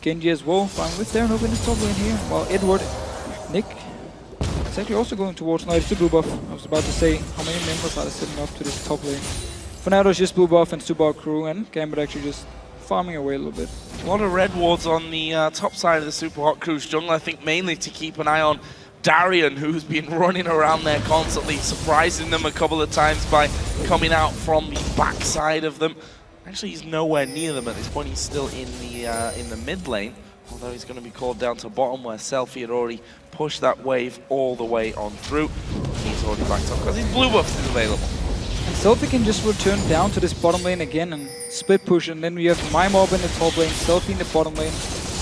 E: Genji as well, farming with Darien over in the top lane here, while Eduard, Nick, is actually also going towards, no, it's the blue buff. I was about to say, how many members are sitting up to this top lane? For now, there's just blue buff and Super Hot Crew, and Gambit actually just farming away a little bit.
D: A lot of red wards on the top side of the Super Hot Crew's jungle, I think mainly to keep an eye on Darien, who's been running around there constantly, surprising them a couple of times by coming out from the back side of them. Actually, he's nowhere near them at this point. He's still in the mid lane, although he's going to be called down to bottom where SELFIE had already pushed that wave all the way on through. He's already backed up because his blue buff is available.
E: And SELFIE can just return down to this bottom lane again and split push, and then we have Mimer up in the top lane, SELFIE in the bottom lane.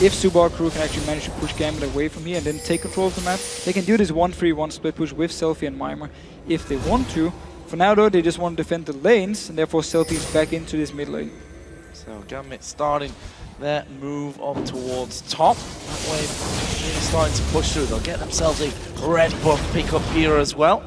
E: If Super Hot Crew can actually manage to push Gambit away from here and then take control of the map, they can do this 1-3-1 split push with SELFIE and Mimer if they want to. For now though, they just want to defend the lanes, and therefore SELFIE is back into this mid lane.
D: So Gambit starting their move up towards top. That wave really starting to push through. They'll get themselves a red buff pick up here as well.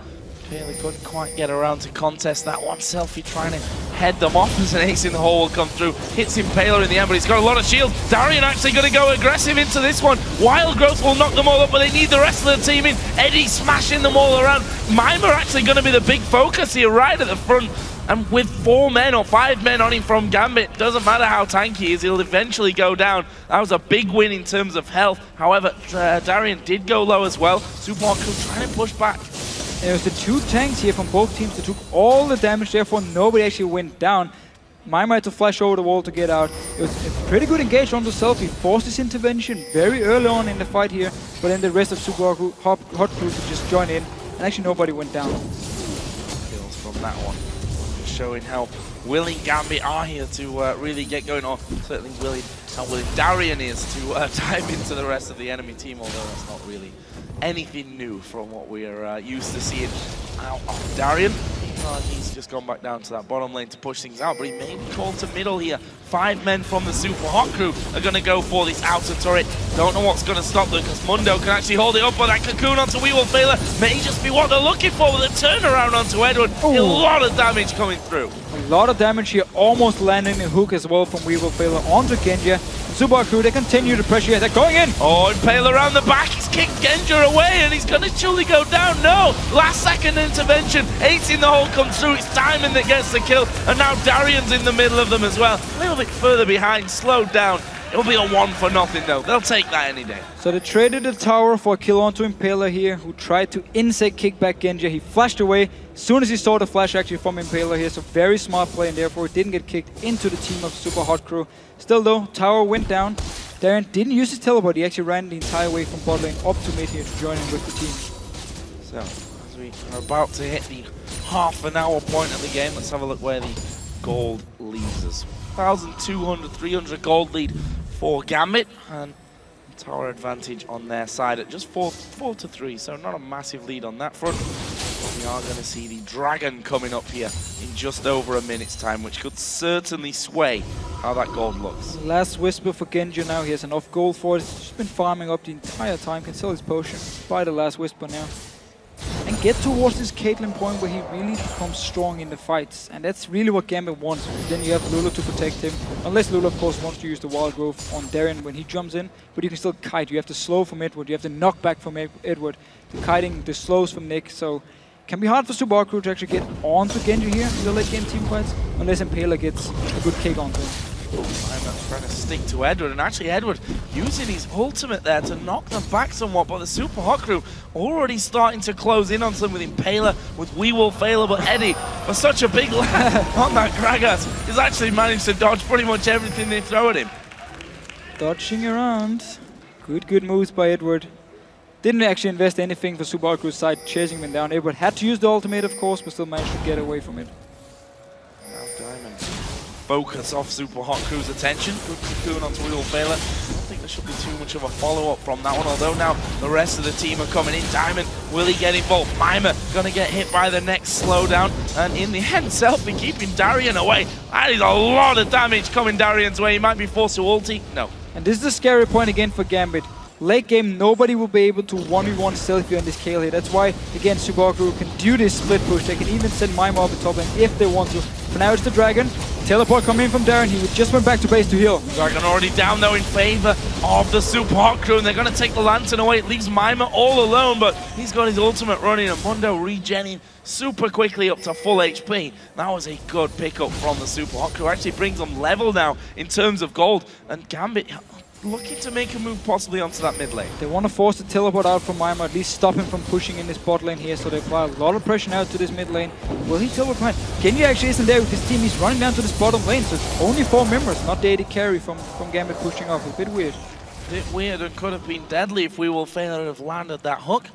D: Clearly couldn't quite get around to contest that one. SELFIE trying to head them off as an ace in the hole will come through. Hits Impaler in the end, but he's got a lot of shield. Darien actually going to go aggressive into this one. Wild Growth will knock them all up, but they need the rest of the team in. Eddie smashing them all around. Mimer actually going to be the big focus here right at the front. And with 4 men or 5 men on him from Gambit, doesn't matter how tanky he is, he'll eventually go down. That was a big win in terms of health. However, Darien did go low as well. Super Hot Crew trying to push back.
E: And it was the 2 tanks here from both teams that took all the damage, therefore nobody actually went down. Mimer had to flash over the wall to get out. It was a pretty good engage onto SELFIE, forced his intervention very early on in the fight here, but then the rest of Super Hot Crew could just join in, and actually nobody went down.
D: Kills from that one. Showing how willing Gambit are here to really get going, or certainly how willing Darien is to dive into the rest of the enemy team, although that's not really anything new from what we are used to seeing out of Darien. He's just gone back down to that bottom lane to push things out, but he may be called to middle here. 5 men from the Super Hot Crew are going to go for this outer turret. Don't know what's going to stop them because Mundo can actually hold it up, but that cocoon onto Impaler may just be what they're looking for with a turnaround onto Eduard. A lot of damage coming through.
E: A lot of damage here, almost landing a hook as well from Impaler onto Genja. Super Hot Crew, they continue to pressure attack, going in!
D: Oh, Impaler around the back, he's kicked Genja away and he's going to surely go down. No! Last second intervention, ace in the hole comes through, it's Diamond that gets the kill, and now Darien's in the middle of them as well. A little bit further behind, slowed down. It'll be a 1-0 though, they'll take that any day.
E: So they traded the tower for a kill onto Impaler here, who tried to insect kick back Genja. He flashed away as soon as he saw the flash actually from Impaler here, so very smart play, and therefore didn't get kicked into the team of Super Hot Crew. Still though, tower went down. Darien didn't use his teleport, he actually ran the entire way from bot lane up to mid here to join in with the team.
D: So, as we are about to hit the half-an-hour point of the game, let's have a look where the gold leaves us. 1,200, 300 gold lead for Gambit, and tower advantage on their side at just 4-3, so not a massive lead on that front. We are going to see the Dragon coming up here in just over a minute's time, which could certainly sway how that gold looks.
E: Last Whisper for Genja now. He has enough gold for it. He's just been farming up the entire time. Can sell his potion. Buy the Last Whisper now. And get towards this Caitlyn point where he really becomes strong in the fights. And that's really what Gambit wants. Then you have Lulu to protect him. Unless Lulu, of course, wants to use the Wild Growth on Darien when he jumps in. But you can still kite. You have the slow from Eduard. You have the knockback from Eduard. The kiting, the slows from Nick. So can be hard for Subaru to actually get onto Genja here in the late game team fights. Unless Impaler gets a good kick onto him.
D: Mimer's trying to stick to Eduard, and actually Eduard using his ultimate there to knock them back somewhat, but the Super Hot Crew already starting to close in on them with Impaler, with WeWolfAiler, but Eddie, for such a big lad on that Gragas, he's actually managed to dodge pretty much everything they throw at him.
E: Dodging around. Good moves by Eduard. Didn't actually invest anything for Subaru Crew's side, chasing him down. Eduard had to use the ultimate, of course, but still managed to get away from it.
D: Now Diamond focus off Super Hot Crew's attention. Good cocoon onto WeWolfAiler. I don't think there should be too much of a follow-up from that one, although now the rest of the team are coming in. Diamond, will he get involved? Mimer gonna get hit by the next slowdown, and in the end, SELFIE keeping Darien away. That is a lot of damage coming Darien's way. He might be forced to ulti. No.
E: And this is the scary point again for Gambit. Late game, nobody will be able to 1v1 SELFIE on this Kayle here. That's why, again, Subaru can do this split push. They can even send Mimer up the top lane if they want to. For now, it's the Dragon. Teleport coming in from Darien. He just went back to base to heal.
D: Dragon already down, though, in favor of the Super Hot Crew, and they're going to take the Lantern away. It leaves Mimer all alone, but he's got his ultimate running, and Mundo regenning super quickly up to full HP. That was a good pickup from the Super Hot Crew. Actually brings them level now in terms of gold, and Gambit looking to make a move possibly onto that mid lane.
E: They want to force the teleport out from Mimer, at least stop him from pushing in this bot lane here, so they apply a lot of pressure now to this mid lane. Will he teleport behind? Genja actually isn't there with his team. He's running down to this bottom lane, so it's only 4 members, not the AD carry from Gambit pushing off. A bit weird.
D: A bit weird, and could have been deadly if WeWolfAiler have landed that hook.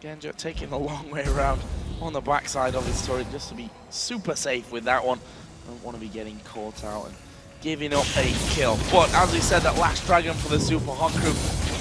D: Genja taking the long way around on the backside of his turret just to be super safe with that one. Don't want to be getting caught out and giving up a kill. But as we said, that last Dragon for the Super Hot Crew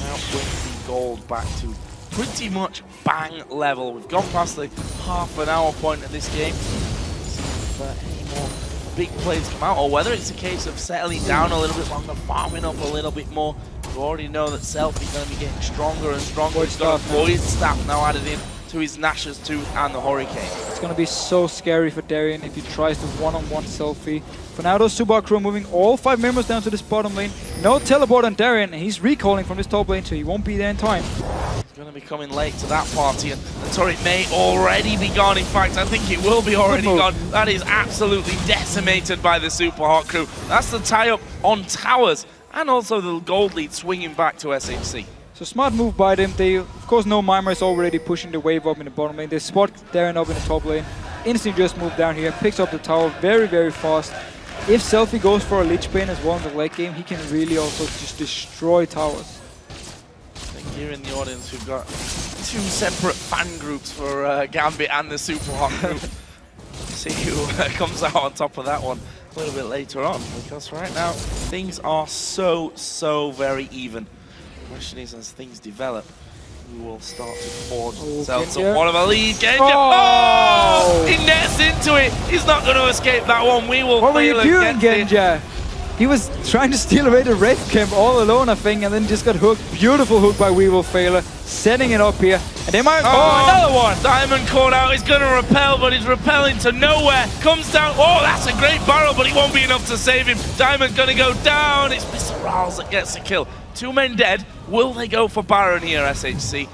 D: now brings the gold back to pretty much bang level. We've gone past the half-an-hour point of this game. See if any more big plays come out, or whether it's a case of settling down a little bit longer, farming up a little bit more. You already know that SELFIE is going to be getting stronger and stronger. He's got a Void Staff now added in to his Nash's Tooth and the Hurricane.
E: It's going to be so scary for Darien if he tries to one-on-one SELFIE. For now, those Subaru Crew moving all 5 members down to this bottom lane. No teleport on Darien, and he's recalling from this top lane, so he won't be there in time.
D: He's going to be coming late to that party, and the turret may already be gone. In fact, I think it will be already gone. That is absolutely decimated by the Super Hot Crew. That's the tie-up on towers, and also the gold lead swinging back to SHC.
E: So smart move by them. They, of course, know Mimer is already pushing the wave up in the bottom lane. They spot Darien up in the top lane. Instantly just move down here, picks up the tower very, very fast. If SELFIE goes for a Lich Bane as well in the late game, he can really also just destroy towers.
D: I think here in the audience we've got 2 separate fan groups for Gambit and the Super Hot Crew. See who comes out on top of that one a little bit later on, because right now things are so very even. The question is, as things develop, we will start to forge themselves somewhat of a lead. Genja! Oh! He nets into it! He's not going to escape that one. We will.
E: What were you doing, Genja? He was trying to steal away the Wraith Camp all alone, I think, and then just got hooked. Beautiful hook by WeWolfAiler, setting it up here. And they might... Oh, another one!
D: Diamond caught out. He's going to repel, but he's repelling to nowhere. Comes down. Oh, that's a great barrel, but it won't be enough to save him. Diamond's going to go down. It's MrRalleZ that gets the kill. 2 men dead. Will they go for Baron here, SHC?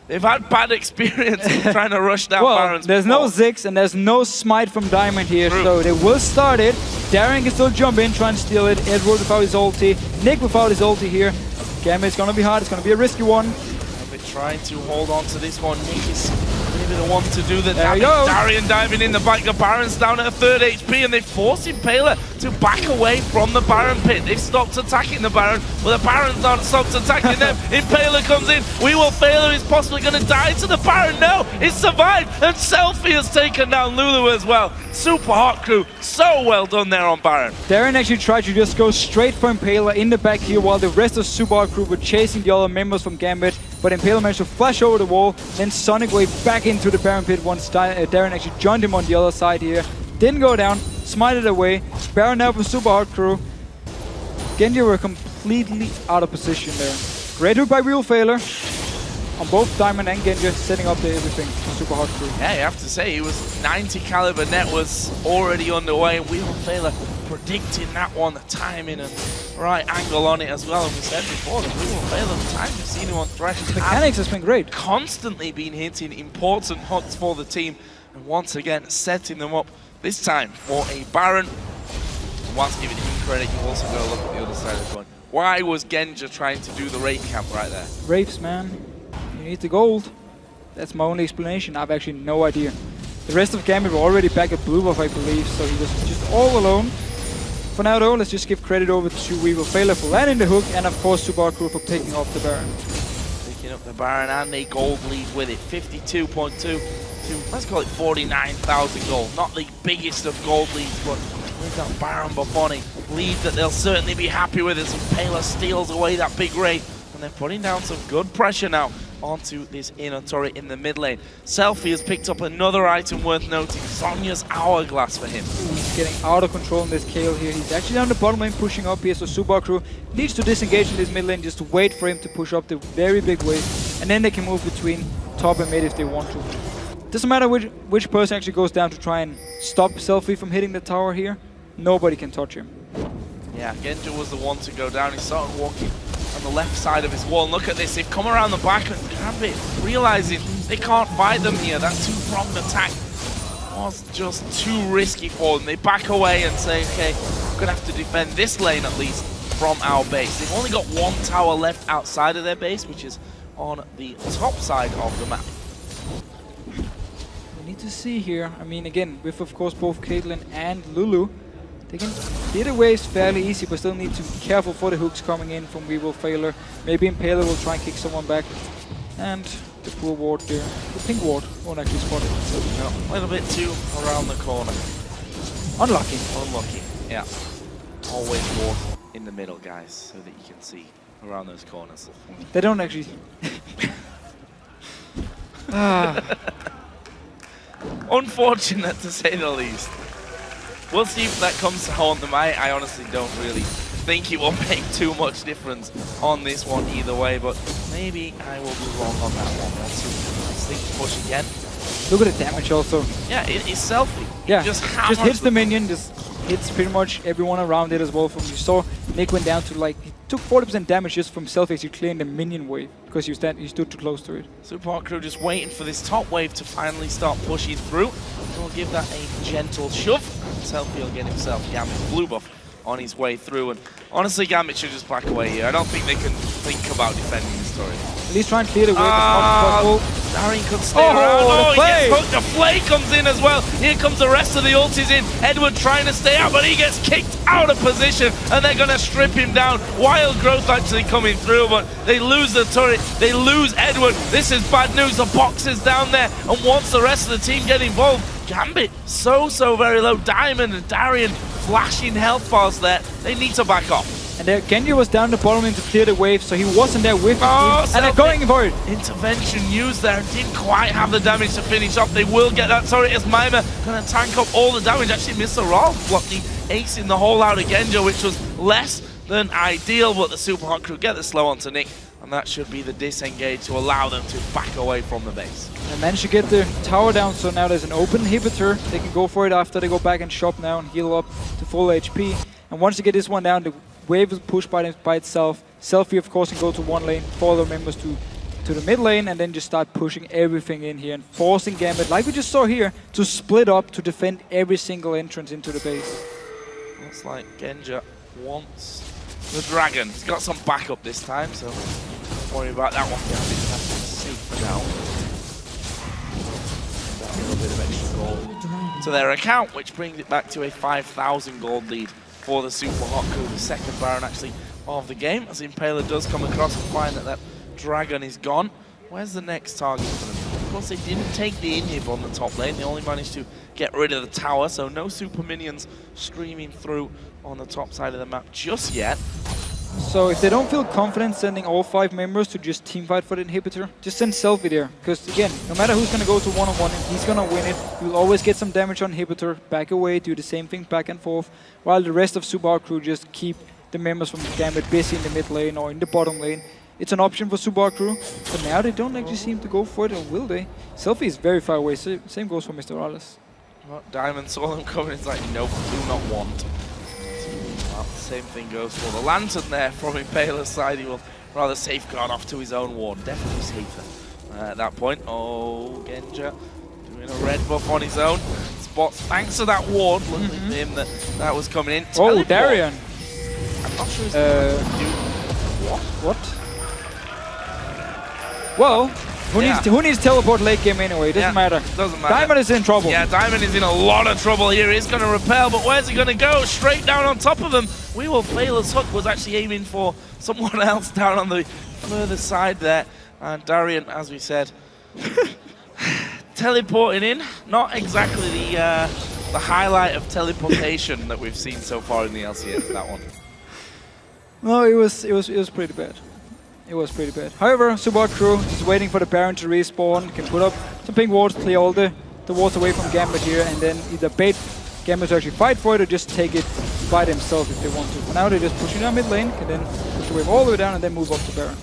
D: They've had bad experience trying to rush down Barons.
E: There's no Ziggs and there's no Smite from Diamond here, so they will start it. Darien can still jump in, try and steal it. Eduard without his ulti. Nick without his ulti here. Gambit's gonna be hard, it's gonna be a risky one.
D: Gambit trying to hold on to this one. Nick is maybe the one to do the
E: damage.
D: Darien diving in the back. The Baron's down at a 3rd HP, and they force Impaler to back away from the Baron pit. They've stopped attacking the Baron, but the Baron's not stopped attacking them. Impaler comes in. We will fail. He's possibly going to die to the Baron. No, he survived, and SELFIE has taken down Lulu as well. Super hot crew. So well done there on Baron.
E: Darien actually tried to just go straight for Impaler in the back here, while the rest of Super Hot crew were chasing the other members from Gambit. But Impaler managed to flash over the wall, then Sonic Wave back into the Baron pit once Darien actually joined him on the other side here. Didn't go down, smited away. Baron now for Super Hot crew. Genja were completely out of position there. Great hook by Real Failure on both Diamond and Genja, setting up everything for Super Hot crew.
D: Yeah, you have to say, he was 90 caliber net was already underway. Real Failure predicting that one, the timing and right angle on it as well. And we said before, the Real Failure, the time we've seen him on Thresh,
E: mechanics has been great.
D: Constantly been hitting important hooks for the team, and once again setting them up, this time for a Baron. And whilst giving him credit, you also got to look at the other side of the coin. Why was Genja trying to do the raid camp right there?
E: Rapes, man. You need the gold. That's my only explanation. I've actually no idea. The rest of Gambit were already back at blue buff, I believe, so he was just all alone. For now though, let's just give credit over to We Will Failure for landing the hook, and of course Super Hot crew for picking up the Baron.
D: Picking up the Baron and a gold lead with it. 52.2 to, let's call it 49,000 gold. Not the biggest of gold leads, but with that Baron buff on it, lead that they'll certainly be happy with as Impaler steals away that big raid. And they're putting down some good pressure now onto this inner turret in the mid lane. SELFIE has picked up another item worth noting, Sonya's Hourglass for him.
E: He's getting out of control in this Kayle here. He's actually down the bottom lane pushing up here, so Super crew needs to disengage in this mid lane just to wait for him to push up the very big wave, and then they can move between top and mid if they want to. Doesn't matter which person actually goes down to try and stop SELFIE from hitting the tower here, nobody can touch him.
D: Yeah, Genja was the one to go down. He started walking on the left side of his wall. And look at this, they've come around the back and Gambit realizing they can't fight them here. That two-pronged attack was just too risky for them. They back away and say, okay, we're gonna have to defend this lane at least from our base. They've only got one tower left outside of their base, which is on the top side of the map.
E: We need to see here, I mean, again, with of course both Caitlyn and Lulu, they can clear the waves fairly easy, but still need to be careful for the hooks coming in from We Will Failure. Maybe Impaler will try and kick someone back. And the poor ward there. The pink ward won't actually spot it. So
D: no, a little bit too around the corner.
E: Unlucky.
D: Unlucky, yeah. Always ward in the middle, guys, so that you can see around those corners.
E: They don't actually...
D: Unfortunate to say the least. We'll see if that comes to haunt them. I honestly don't really think it will make too much difference on this one either way, but maybe I will be wrong on that one. Let's see. Let's push again.
E: Look at the damage also.
D: Yeah, it is SELFIE.
E: Yeah, just hits the minion, just hits pretty much everyone around it as well. From you saw, Nick went down to like, he took 40% damage just from SELFIE actually clearing the minion wave because he stood too close to it.
D: Super Hot crew just waiting for this top wave to finally start pushing through. We'll give that a gentle shove. SELFIE will get himself Gambit's blue buff on his way through, and honestly Gambit should just back away here. I don't think they can think about defending this turret.
E: At least try and clear the wave as much as possible.
D: Darien could stay around. Oh, he gets hooked. The Flay comes in as well. Here comes the rest of the ultis in. Eduard trying to stay out, but he gets kicked out of position, and they're going to strip him down. Wild Growth actually coming through, but they lose the turret. They lose Eduard. This is bad news. The box is down there, and once the rest of the team get involved, Gambit so very low. Diamond and Darien flashing health bars there. They need to back off.
E: And there, Genja was down the bottom lane to clear the wave, so he wasn't there with his team, and they're going for it.
D: Intervention used there, didn't quite have the damage to finish off. They will get that turret as Mimer going to tank up all the damage. Actually, MrRalleZ blocked the ace in the hole out of Genja, which was less than ideal, but the Super Hot crew get the slow onto Nick, and that should be the disengage to allow them to back away from the base.
E: They managed to get the tower down, so now there's an open inhibitor. They can go for it after they go back and shop now and heal up to full HP. And once they get this one down, the wave is pushed by itself. SELFIE, of course, can go to one lane, follow members to the mid lane, and then just start pushing everything in here and forcing Gambit, like we just saw here, to split up to defend every single entrance into the base.
D: Looks like Genja wants the dragon. He's got some backup this time, so don't worry about that one. Gambit has to see for now. A little bit of extra gold to their account, which brings it back to a 5,000 gold lead for the Super Hot Crew, the second Baron actually of the game, as Impaler does come across and find that that dragon is gone. Where's the next target for them? Of course, they didn't take the inhib on the top lane. They only managed to get rid of the tower, so no super minions streaming through on the top side of the map just yet.
E: So if they don't feel confident sending all 5 members to just teamfight for the inhibitor, just send SELFIE there. Because again, no matter who's going to go to one-on-one, he's going to win it. You'll always get some damage on inhibitor, back away, do the same thing back and forth, while the rest of Super Hot Crew just keep the members from Gambit busy in the mid lane or in the bottom lane. It's an option for Super Hot Crew, but now they don't actually seem to go for it, or will they? SELFIE is very far away, so same goes for MrRalleZ.
D: Well, Diamond saw them coming, it's like, nope, do not want. Well, same thing goes for the Lantern there from Impaler's side. He will rather safeguard off to his own ward. Definitely safer at that point. Oh, Genja doing a red buff on his own. Spots, thanks to that ward, luckily for him that was coming in.
E: Oh, Darien!
D: I'm not sure he's going to do
E: what? Well, who needs teleport late game anyway? It doesn't matter.
D: Doesn't matter.
E: Diamond is in trouble.
D: Yeah, Diamond is in a lot of trouble here. He's going to repel, but where's he going to go? Straight down on top of them. MrRalleZ hook was actually aiming for someone else down on the further side there. And Darien, as we said, teleporting in. Not exactly the highlight of teleportation that we've seen so far in the LCS, that one.
E: No, it was pretty bad. It was pretty bad. However, Super Hot Crew is waiting for the Baron to respawn, can put up some pink wards, clear all the wards away from Gambit here, and then either bait Gambit to actually fight for it or just take it by themselves if they want to. For now, they're just pushing down mid lane, can then push the wave all the way down and then move up to Baron.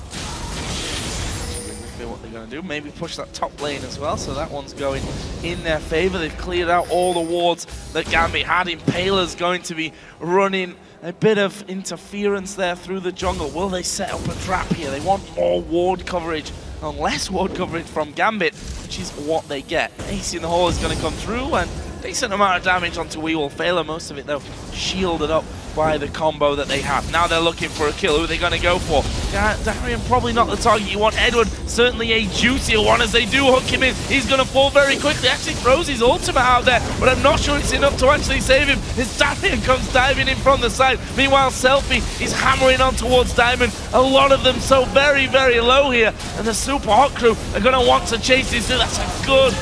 D: What they're going to do, maybe push that top lane as well, so that one's going in their favor. They've cleared out all the wards that Gambit had. Impaler's going to be running a bit of interference there through the jungle. Will they set up a trap here? They want more ward coverage and less ward coverage from Gambit, which is what they get. Ace in the hole is going to come through, and decent amount of damage onto MrRalleZ. Most of it, though, shielded up by the combo that they have. Now they're looking for a kill. Who are they going to go for? Darien probably not the target you want. Eduard, certainly a juicier one as they do hook him in. He's going to fall very quickly. Actually throws his ultimate out there, but I'm not sure it's enough to actually save him. As Darien comes diving in from the side. Meanwhile, SELFIE is hammering on towards Diamond. A lot of them so very, very low here. And the Super Hot Crew are going to want to chase this through. That's a good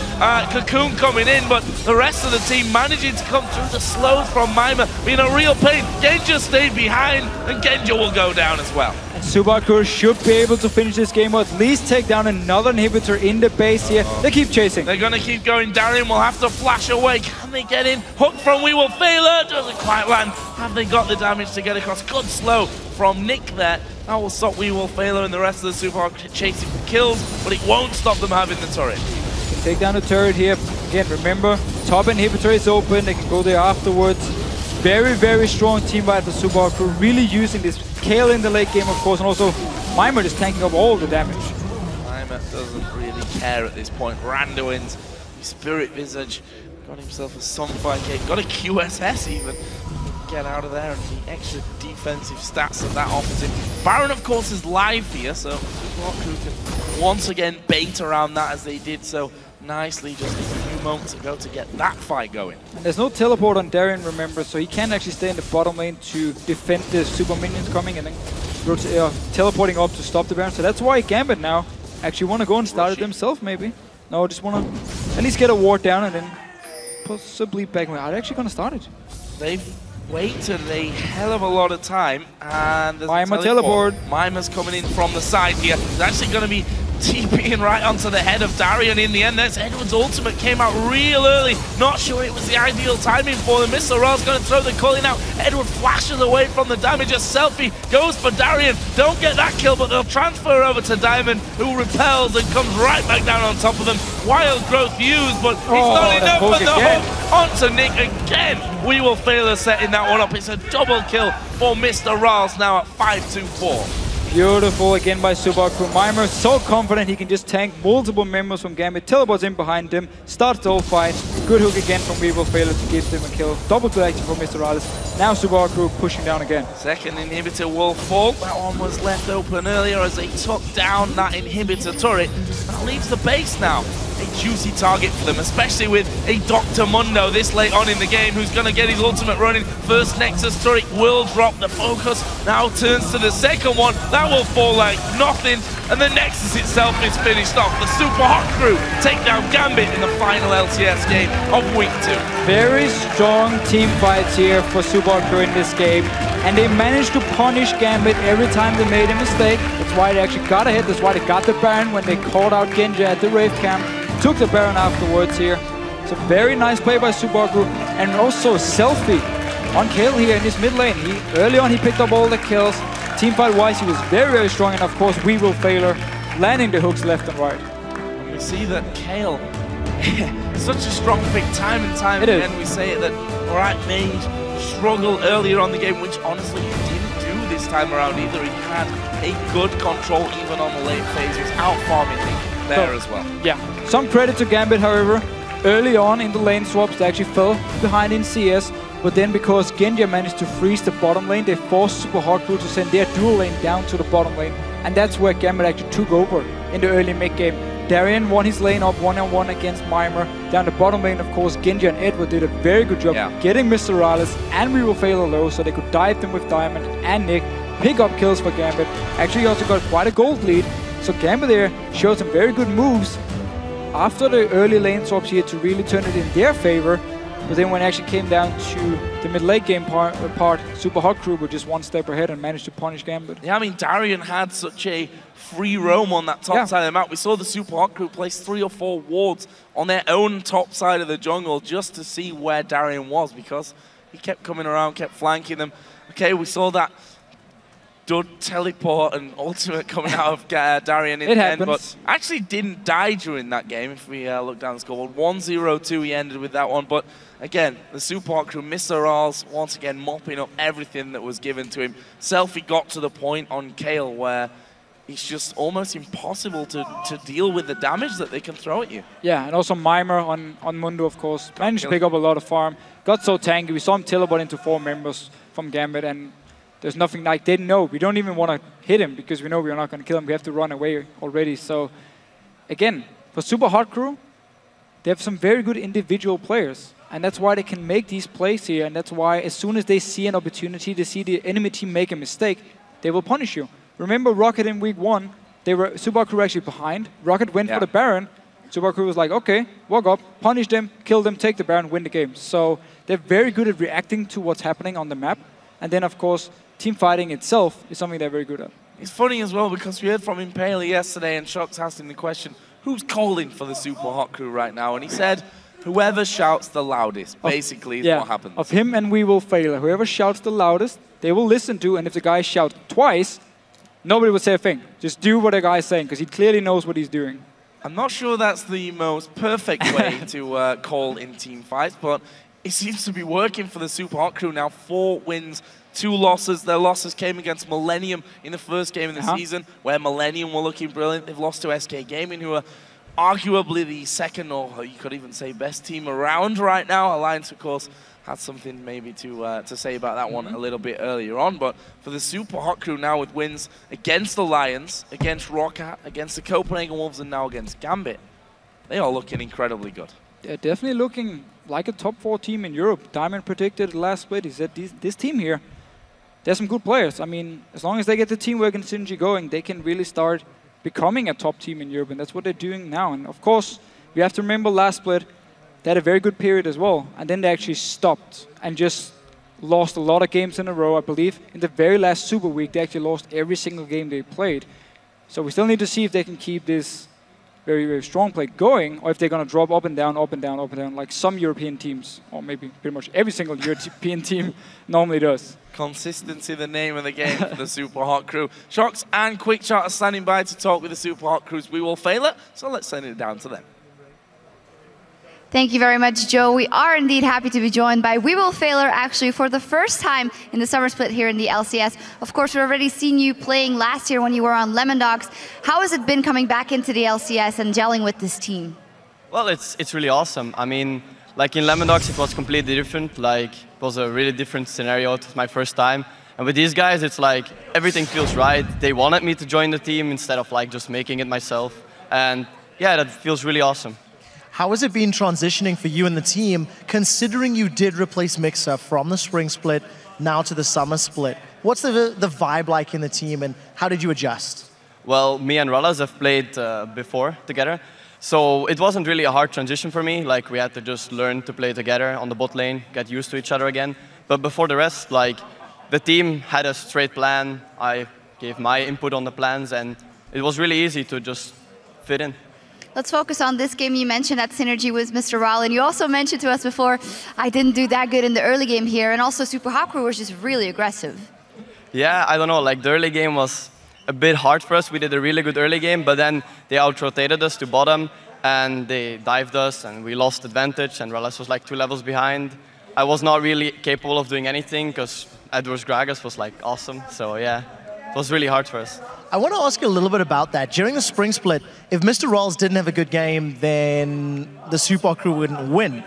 D: cocoon coming in, but the rest of the team managing to come through. The slows from Mimer being a real pain. Genja stayed behind, and Genja will go down as well.
E: And Super Hot Crew should be able to finish this game, or at least take down another inhibitor in the base here. They keep chasing.
D: They're going to keep going. Darien will have to flash away. Can they get in? Hook from MrRalleZ. Doesn't quite land. Have they got the damage to get across? Good slow from Nick there. That will stop MrRalleZ and the rest of the Super Hot chasing for kills, but it won't stop them having the turret.
E: They can take down the turret here. Again, remember, top inhibitor is open. They can go there afterwards. Very, very strong team fight for Super Hot Crew. Really using this Kayle in the late game, of course, and also Mimer just tanking up all the damage.
D: Mimer doesn't really care at this point. Randuin's Spirit Visage got himself a Sunfire Gate, got a QSS even. Get out of there, and the extra defensive stats that offers him. Baron, of course, is live here, so Super Hot Crew can once again bait around that as they did so nicely just a few moments ago to get that fight going.
E: And there's no teleport on Darien, remember, so he can actually stay in the bottom lane to defend the super minions coming and then go to, teleporting up to stop the Baron. So that's why Gambit now actually want to go and start it themselves, maybe. No, just want to at least get a ward down and then possibly back. Are they actually going to start it?
D: They've waited a hell of a lot of time, and there's
E: Mimer teleport.
D: Mimer's coming in from the side here. He's actually going to be TPing right onto the head of Darien in the end. There's Eduard's ultimate, came out real early. Not sure it was the ideal timing for them. MrRalleZ going to throw the calling out. Eduard flashes away from the damage as SELFIE goes for Darien. Don't get that kill, but they'll transfer over to Diamond, who repels and comes right back down on top of them. Wild growth used, but it's not enough for the hook onto Nick again. MrRalleZ setting that one up. It's a double kill for MrRalleZ now at 5-2-4.
E: Beautiful again by Super Hot Crew. Mimer so confident he can just tank multiple members from Gambit, teleports in behind him, starts the whole fight. Good hook again from We Will Failure to give them a kill. Double kill action from MrRalleZ. Now Super Hard Crew pushing down again.
D: Second inhibitor will fall. That one was left open earlier as they took down that inhibitor turret. That leaves the base now. A juicy target for them, especially with a Dr. Mundo this late on in the game who's going to get his ultimate running. First Nexus turret will drop. The focus now turns to the second one. That will fall like nothing. And the Nexus itself is finished off. The Super Hot Crew take down Gambit in the final LCS game of week 2.
E: Very strong team fights here for Super Hot Crew in this game. And they managed to punish Gambit every time they made a mistake. That's why they actually got ahead. That's why they got the Baron when they called out Genja at the Rave Camp. Took the Baron afterwards here. It's a very nice play by Super Hot Crew. And also SELFIE on Kayle here in his mid lane. Early on he picked up all the kills. Teamfight-wise, he was very, very strong, and of course, We Will Failure, landing the hooks left and right.
D: We see that Kayle, such a strong pick time and time again. We say that Roback made struggle earlier on the game, which honestly he didn't do this time around either. He had a good control even on the late phases, out-farming there as well. Yeah,
E: some credit to Gambit, however. Early on in the lane swaps, they actually fell behind in CS. But then because Genja managed to freeze the bottom lane, they forced Super Hot Crew to send their dual lane down to the bottom lane. And that's where Gambit actually took over in the early mid-game. Darien won his lane up one-on-one against Mimer. Down the bottom lane, of course, Genja and Eduard did a very good job getting MrRalleZ and We Will Failure low so they could dive them with Diamond and Nick, pick up kills for Gambit. Actually also got quite a gold lead. So Gambit there showed some very good moves after the early lane swaps here to really turn it in their favor. But then when it actually came down to the mid-late game part, Super Hot Crew were just one step ahead and managed to punish Gambit.
D: Yeah, I mean, Darien had such a free roam on that top side of the map. We saw the Super Hot Crew place 3 or 4 wards on their own top side of the jungle just to see where Darien was because he kept coming around, kept flanking them. Okay, we saw that dud teleport and ultimate coming out of Darien in the end, but actually didn't die during that game if we look down the scoreboard. 1-0-2 he ended with that one, but again, the Super Hot Crew, MrRalleZ, once again mopping up everything that was given to him. SELFIE got to the point on Kayle where it's just almost impossible to deal with the damage that they can throw at you.
E: Yeah, and also Mimer on Mundo, of course, managed to pick up a lot of farm. Got so tanky, we saw him teleport into 4 members from Gambit, and there's nothing like, they know, we don't even want to hit him because we know we're not going to kill him. We have to run away already. So, again, for Super Hot Crew, they have some very good individual players. And that's why they can make these plays here. And that's why as soon as they see an opportunity to see the enemy team make a mistake, they will punish you. Remember Rocket in week 1, Super Hot Crew were actually behind. Rocket went for the Baron. Super Hot Crew was like, okay, walk up, punish them, kill them, take the Baron, win the game. So they're very good at reacting to what's happening on the map. And then, of course, team fighting itself is something they're very good at.
D: It's funny as well because we heard from Impaler yesterday and Shox asked him the question, who's calling for the Super Hot Crew right now? And he said, whoever shouts the loudest, basically, is what happens.
E: Of him and We Will Failure. Whoever shouts the loudest, they will listen to. And if the guy shouts twice, nobody will say a thing. Just do what the guy's saying because he clearly knows what he's doing.
D: I'm not sure that's the most perfect way to call in team fights, but it seems to be working for the Super Hot Crew now. 4 wins, 2 losses. Their losses came against Millennium in the first game of the season, where Millennium were looking brilliant. They've lost to SK Gaming, who are arguably the second, or you could even say best team around right now. Alliance, of course, had something maybe to say about that one a little bit earlier on. But for the Super Hot Crew now with wins against the Lions, against Rocket, against the Copenhagen Wolves, and now against Gambit, they are looking incredibly good.
E: They're definitely looking like a top 4 team in Europe. Diamond predicted last split. He said this team here, there's some good players. I mean, as long as they get the teamwork and synergy going, they can really start becoming a top team in Europe, and that's what they're doing now. And of course, we have to remember last split, they had a very good period as well, and then they actually stopped and just lost a lot of games in a row. I believe in the very last Super Week, they actually lost every single game they played. So we still need to see if they can keep this very, very strong play going, or if they're going to drop up and down, up and down, up and down, like some European teams, or maybe pretty much every single European team normally does.
D: Consistency, the name of the game for the Super Hot Crew. Shox and QuickChart are standing by to talk with the Super Hot Crews. We will fail it, so let's send it down to them.
A: Thank you very much, Joe. We are indeed happy to be joined by We Will Failure, actually, for the first time in the summer split here in the LCS. Of course, we've already seen you playing last year when you were on Lemon Dogs. How has it been coming back into the LCS and gelling with this team?
F: Well, it's really awesome. I mean,
C: Like in Lemon Dogs, it was completely different. Like, it was a really different scenario. It was my first time. And with these guys, it's like everything feels right. They wanted me to join the team instead of like just making it myself. And yeah, that feels really awesome.
B: How has it been transitioning for you and the team, considering you did replace Mixer from the spring split now to the summer split? What's the vibe like in the team, and how did you adjust?
C: Well, me and MrRalleZ have played before together. So it wasn't really a hard transition for me. Like, we had to just learn to play together on the bot lane, get used to each other again. But before the rest, like, the team had a straight plan. I gave my input on the plans, and it was really easy to just fit in.
A: Let's focus on this game. You mentioned that synergy with MrRalleZ, and you also mentioned to us before, I didn't do that good in the early game here, and also Super Hot Crew was just really aggressive.
C: Yeah, I don't know, like, the early game was a bit hard for us. We did a really good early game, but then they out-rotated us to bottom, and they dived us, and we lost advantage, and MrRalleZ was like 2 levels behind. I was not really capable of doing anything, because Eduard's Gragas was like awesome, so yeah, it was really hard for us.
B: I want to ask you a little bit about that. During the spring split, if MrRalleZ didn't have a good game, then the Super Crew wouldn't win.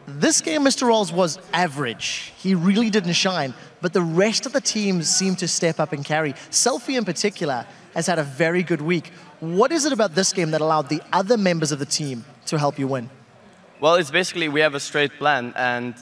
B: This game, MrRalleZ was average. He really didn't shine, but the rest of the teams seemed to step up and carry. SELFIE in particular has had a very good week. What is it about this game that allowed the other members of the team to help you win?
C: Well, it's basically we have a straight plan, and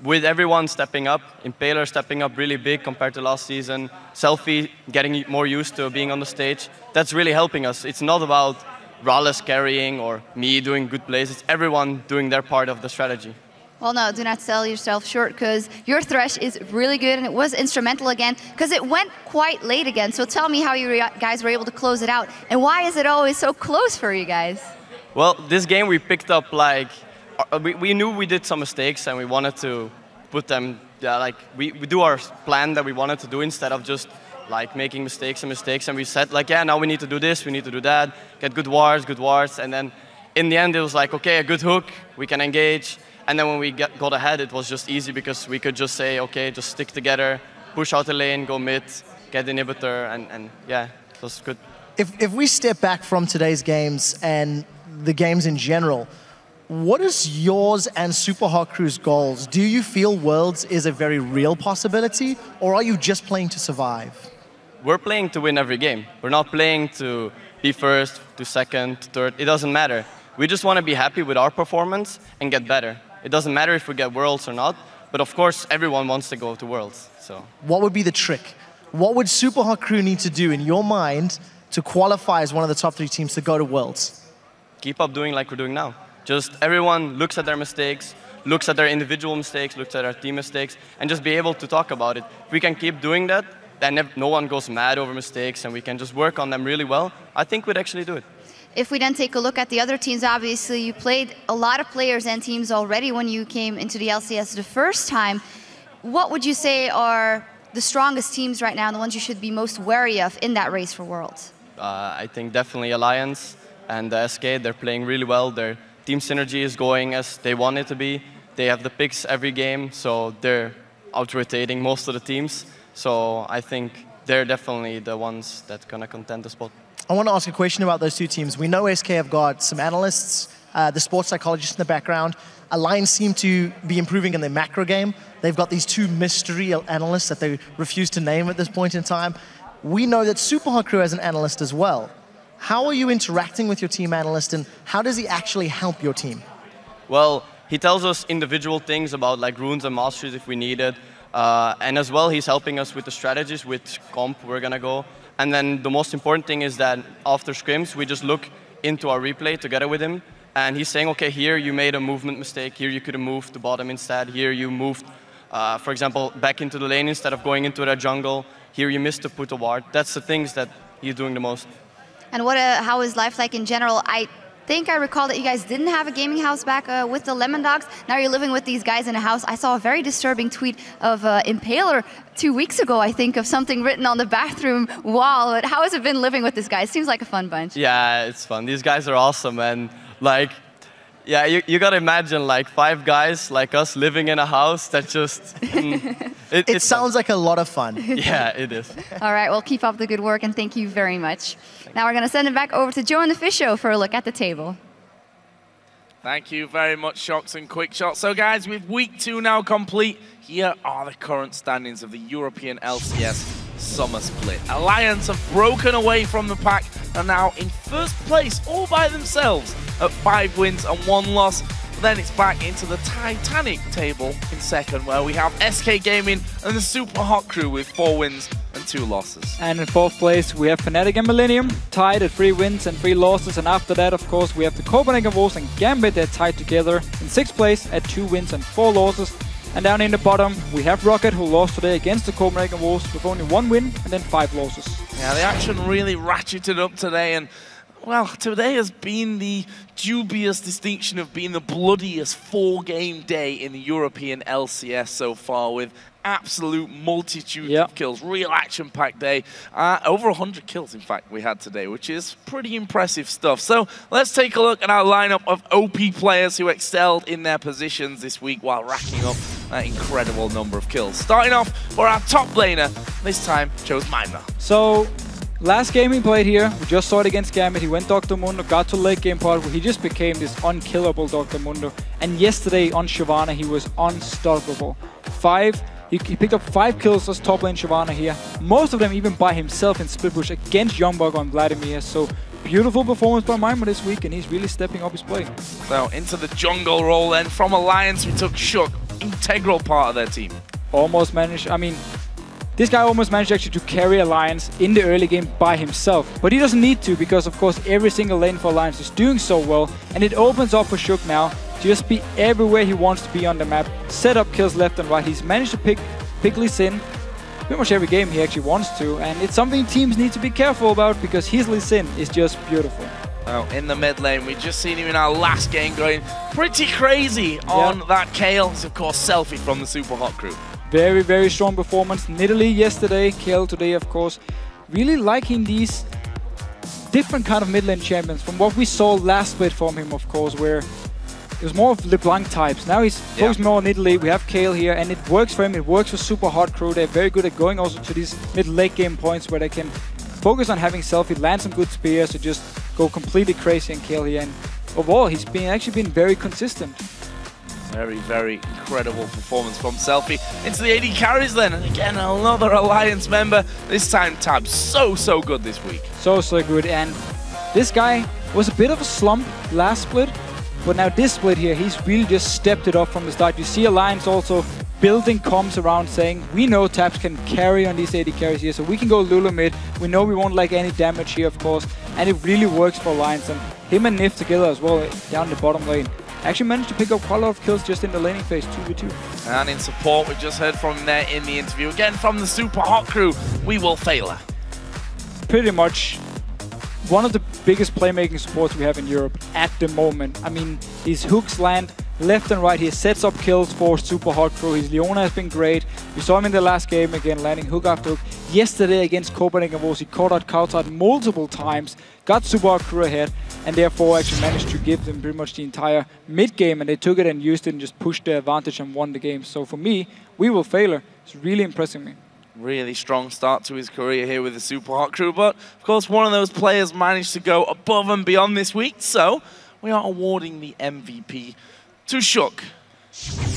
C: with everyone stepping up, Impaler stepping up really big compared to last season, SELFIE getting more used to being on the stage, that's really helping us. It's not about MrRalleZ carrying or me doing good plays, it's everyone doing their part of the strategy.
A: Well, no, do not sell yourself short, because your Thresh is really good, and it was instrumental again, because it went quite late again. So tell me how you guys were able to close it out, and why is it always so close for you guys?
C: Well, this game we picked up like, we knew we did some mistakes, and we wanted to put them, like, we do our plan that we wanted to do instead of just like making mistakes, and we said like, yeah, now we need to do this, we need to do that, get good wards, and then in the end it was like, okay, a good hook, we can engage, and then when we got ahead, it was just easy because we could just say, okay, just stick together, push out the lane, go mid, get the inhibitor, and yeah, it was good.
B: If we step back from today's games and the games in general, what is yours and Super Hot Crew's goals? Do you feel Worlds is a very real possibility, or are you just playing to survive?
C: We're playing to win every game. We're not playing to be first, to second, to third. It doesn't matter. We just want to be happy with our performance and get better. It doesn't matter if we get Worlds or not, but of course everyone wants to go to Worlds. So, what
B: would be the trick? What would Super Hot Crew need to do in your mind to qualify as one of the top 3 teams to go to Worlds?
C: Keep up doing like we're doing now. Just everyone looks at their mistakes, looks at their individual mistakes, looks at our team mistakes, and just be able to talk about it. If we can keep doing that, then no one goes mad over mistakes, and we can just work on them really well, I think we'd actually do it.
A: If we then take a look at the other teams, obviously you played a lot of players and teams already when you came into the LCS the first time. What would you say are the strongest teams right now, the ones you should be most wary of in that race for Worlds?
C: I think definitely Alliance and SK, they're playing really well. Their team synergy is going as they want it to be. They have the picks every game, so they're out-rotating most of the teams. So I think they're definitely the ones that gonna contend the spot.
B: I want to ask a question about those 2 teams. We know SK have got some analysts, the sports psychologists in the background. Alliance seem to be improving in their macro game. They've got these 2 mystery analysts that they refuse to name at this point in time. We know that Super Hot Crew has an analyst as well. How are you interacting with your team analyst, and how does he actually help your team?
C: Well, he tells us individual things about like runes and masteries if we need it. And as well, he's helping us with the strategies, which comp we're gonna go. And then the most important thing is that after scrims, we just look into our replay together with him. And he's saying, okay, here you made a movement mistake. Here you could have moved to bottom instead. Here you moved, for example, back into the lane instead of going into the jungle. Here you missed to put a ward. That's the things that he's doing the most.
A: And how is life like in general? I think I recall that you guys didn't have a gaming house back with the Lemon Dogs. Now you're living with these guys in a house. I saw a very disturbing tweet of Impaler 2 weeks ago, I think, of something written on the bathroom wall. But how has it been living with this guy? It seems like a fun bunch.
C: Yeah, it's fun. These guys are awesome. And like, yeah, you got to imagine like 5 guys like us living in a house that just...
B: It sounds like a lot of fun.
C: Yeah, it is.
A: All right, well, keep up the good work, and thank you very much. Now we're going to send it back over to Joe and the Fish Show for a look at the table.
D: Thank you very much, Shocks and Quick Shot. So guys, with week 2 now complete, here are the current standings of the European LCS Summer Split. Alliance have broken away from the pack and are now in first place all by themselves at 5 wins and 1 loss. Then it's back into the Titanic table in second, where we have SK Gaming and the Super Hot Crew with 4 wins and 2 losses.
E: And in 4th place, we have Fnatic and Millennium, tied at 3 wins and 3 losses. And after that, of course, we have the Copenhagen Wolves and Gambit, they're tied together in 6th place at 2 wins and 4 losses. And down in the bottom, we have Rocket, who lost today against the Copenhagen Wolves with only 1 win and then 5 losses.
D: Yeah, the action really ratcheted up today, and well, today has been the dubious distinction of being the bloodiest 4-game day in the European LCS so far, with absolute multitude of kills. Real action-packed day. Over 100 kills, in fact, we had today, which is pretty impressive stuff. So let's take a look at our lineup of OP players who excelled in their positions this week while racking up that incredible number of kills. Starting off for our top laner, this time chose Mimer.
E: So last game he played here, we just saw it against Gambit. He went Dr. Mundo, got to late game part where he just became this unkillable Dr. Mundo. And yesterday on Shyvana, he was unstoppable. He picked up 5 kills as top lane Shyvana here. Most of them even by himself in split push against Youngbuck on Vladimir. So beautiful performance by Mimer this week, and he's really stepping up his play.
D: So into the jungle role then. From Alliance, we took Shook, integral part of their team.
E: Almost managed, this guy almost managed actually to carry Alliance in the early game by himself. But he doesn't need to, because of course every single lane for Alliance is doing so well. And it opens up for Shook now to just be everywhere he wants to be on the map. Set up kills left and right. He's managed to pick Lee Sin pretty much every game he actually wants to. And it's something teams need to be careful about, because his Lee Sin is just beautiful.
D: Well, in the mid lane, we've just seen him in our last game going pretty crazy on that Kayle. It's of course SELFIE from the Super Hot Crew.
E: Very, very strong performance. Nidalee yesterday, Kayle today, of course. Really liking these different kind of mid lane champions from what we saw last split from him, of course, where it was more of LeBlanc types. Now he's focused more on Nidalee. We have Kayle here, and it works for him. It works for Super Hot Crew. They're very good at going also to these mid-late game points where they can focus on having SELFIE, land some good spears, to just go completely crazy and Kayle here. And overall, he's actually been very consistent.
D: Very, very incredible performance from SELFIE. Into the AD carries then, and again, another Alliance member. This time, Tab, so good this week.
E: So good, and this guy was a bit of a slump last split, but now this split here, he's really just stepped it up from the start. You see Alliance also building comms around saying, we know Tabs can carry on these AD carries here, so we can go Lulu mid. We know we won't like any damage here, of course, and it really works for Alliance. And him and Nif together as well, down the bottom lane, actually managed to pick up quite a lot of kills just in the laning phase, 2v2.
D: And in support, we just heard from there in the interview, again from the Super Hot Crew, we will fail her.
E: Pretty much one of the biggest playmaking supports we have in Europe at the moment. His hooks land left and right. He sets up kills for Super Hot Crew. His Leona has been great. We saw him in the last game again, landing hook after hook. Yesterday against Copenhagen Wolves, he caught out Kautsat multiple times, got Super Hot Crew ahead, and therefore actually managed to give them pretty much the entire mid-game, and they took it and used it and just pushed their advantage and won the game. So for me, we will fail her. It's really impressing me.
D: Really strong start to his career here with the Super Hot Crew, but of course one of those players managed to go above and beyond this week, so we are awarding the MVP to Shook.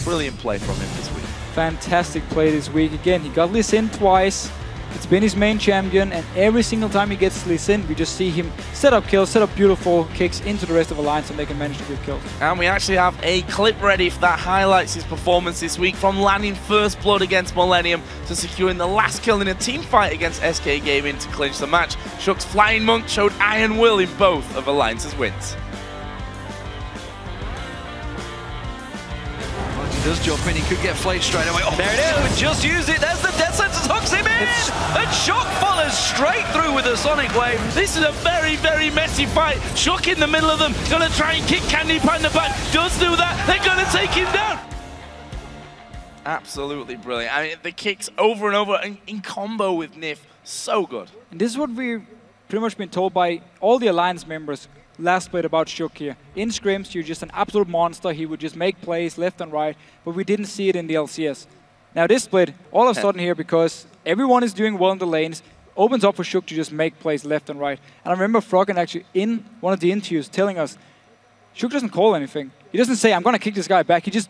D: Brilliant play from him this week.
E: Fantastic play this week. Again, he got Lee Sin twice. It's been his main champion, and every single time he gets Lee Sin, we just see him set up kills, set up beautiful kicks into the rest of Alliance, and they can manage to get kills.
D: And we actually have a clip ready that highlights his performance this week, from landing first blood against Millennium to securing the last kill in a team fight against SK Gaming to clinch the match. Shook's Flying Monk showed iron will in both of Alliance's wins.
F: He does jump in, he could get flayed straight away. Oh,
G: there it is, just used it, there's the death sentence, hooks him in! And Shook follows straight through with a Sonic Wave.
D: This is a very, very messy fight. Shook in the middle of them, gonna try and kick Candy Pan in the back, does do that, they're gonna take him down! Absolutely brilliant. The kicks over and over in combo with Nif, so good.
E: And this is what we've pretty much been told by all the Alliance members last split about Shook here. In scrims, you're just an absolute monster. He would just make plays left and right, but we didn't see it in the LCS. Now this split, all of a sudden here, because everyone is doing well in the lanes, opens up for Shook to just make plays left and right. And I remember Froggen actually in one of the interviews telling us, Shook doesn't call anything. He doesn't say, I'm going to kick this guy back. He just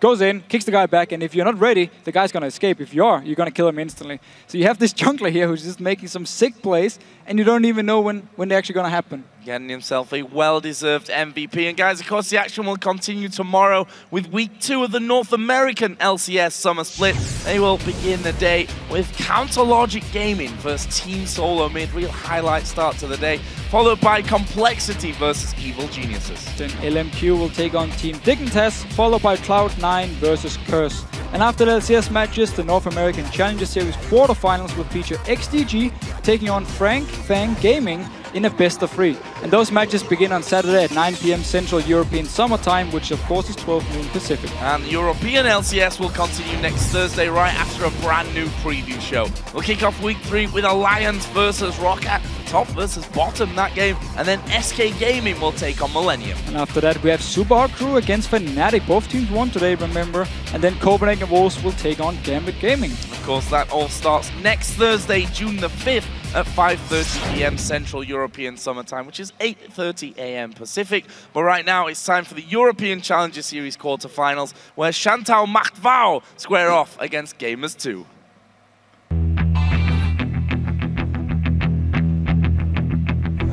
E: goes in, kicks the guy back, and if you're not ready, the guy's going to escape. If you are, you're going to kill him instantly. So you have this jungler here who's just making some sick plays, and you don't even know when they're actually going to happen.
D: Getting himself a well-deserved MVP. And guys, of course, the action will continue tomorrow with Week 2 of the North American LCS Summer Split. They will begin the day with Counter Logic Gaming versus Team Solo Mid. Real highlight start to the day, followed by Complexity versus Evil Geniuses.
E: Then LMQ will take on Team Dignitas, followed by Cloud9 versus Curse. And after the LCS matches, the North American Challenger Series quarterfinals will feature XDG taking on Frank Fang Gaming in a best-of-3. And those matches begin on Saturday at 9 PM Central European Summer Time, which of course is 12 noon Pacific.
D: And the European LCS will continue next Thursday, right after a brand new preview show. We'll kick off Week 3 with Alliance versus Rocket, top versus bottom that game, and then SK Gaming will take on Millennium.
E: And after that, we have Super Hard Crew against Fnatic. Both teams won today, remember. And then Copenhagen Wolves will take on Gambit Gaming.
D: Of course, that all starts next Thursday, June the 5th at 5:30 PM Central European Summertime, which is 8:30 AM Pacific. But right now, it's time for the European Challenger Series quarterfinals, where Chantal Machtwau square off against Gamers 2.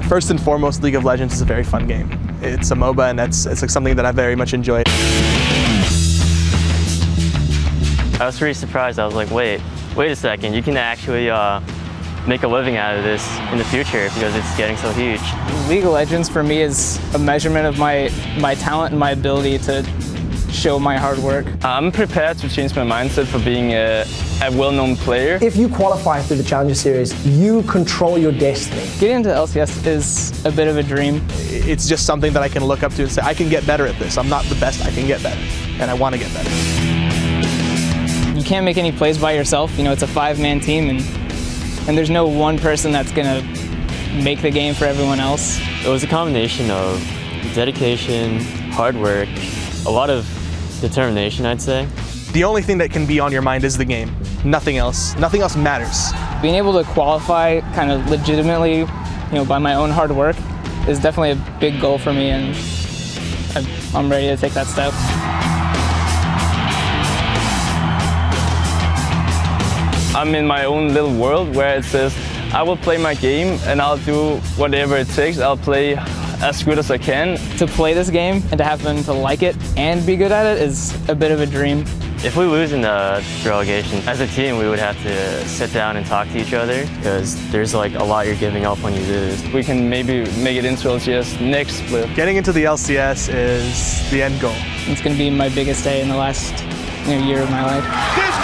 H: First and foremost, League of Legends is a very fun game. It's a MOBA, and it's like something that I very much enjoy.
I: I was pretty surprised. I was like, wait a second, you can actually make a living out of this in the future because it's getting so huge.
J: League of Legends for me is a measurement of my talent and my ability to show my hard work.
K: I'm prepared to change my mindset for being a well-known player.
L: If you qualify through the Challenger Series, you control your destiny.
J: Getting into LCS is a bit of a dream.
H: It's just something that I can look up to and say, I can get better at this. I'm not the best, I can get better, and I want to get better.
J: You can't make any plays by yourself. You know, it's a 5-man team, and there's no one person that's going to make the game for everyone else.
I: It was a combination of dedication, hard work, a lot of determination, I'd say.
H: The only thing that can be on your mind is the game. Nothing else. Nothing else matters.
J: Being able to qualify kind of legitimately, you know, by my own hard work is definitely a big goal for me, and I'm ready to take that step.
K: I'm in my own little world where it says, I will play my game and I'll do whatever it takes. I'll play as good as I can.
J: To play this game and to happen to like it and be good at it is a bit of a dream.
I: If we lose in the relegation, as a team, we would have to sit down and talk to each other because there's like a lot you're giving up when you lose.
K: We can maybe make it into LCS next split.
H: Getting into the LCS is the end goal.
J: It's going to be my biggest day in the last year of my life.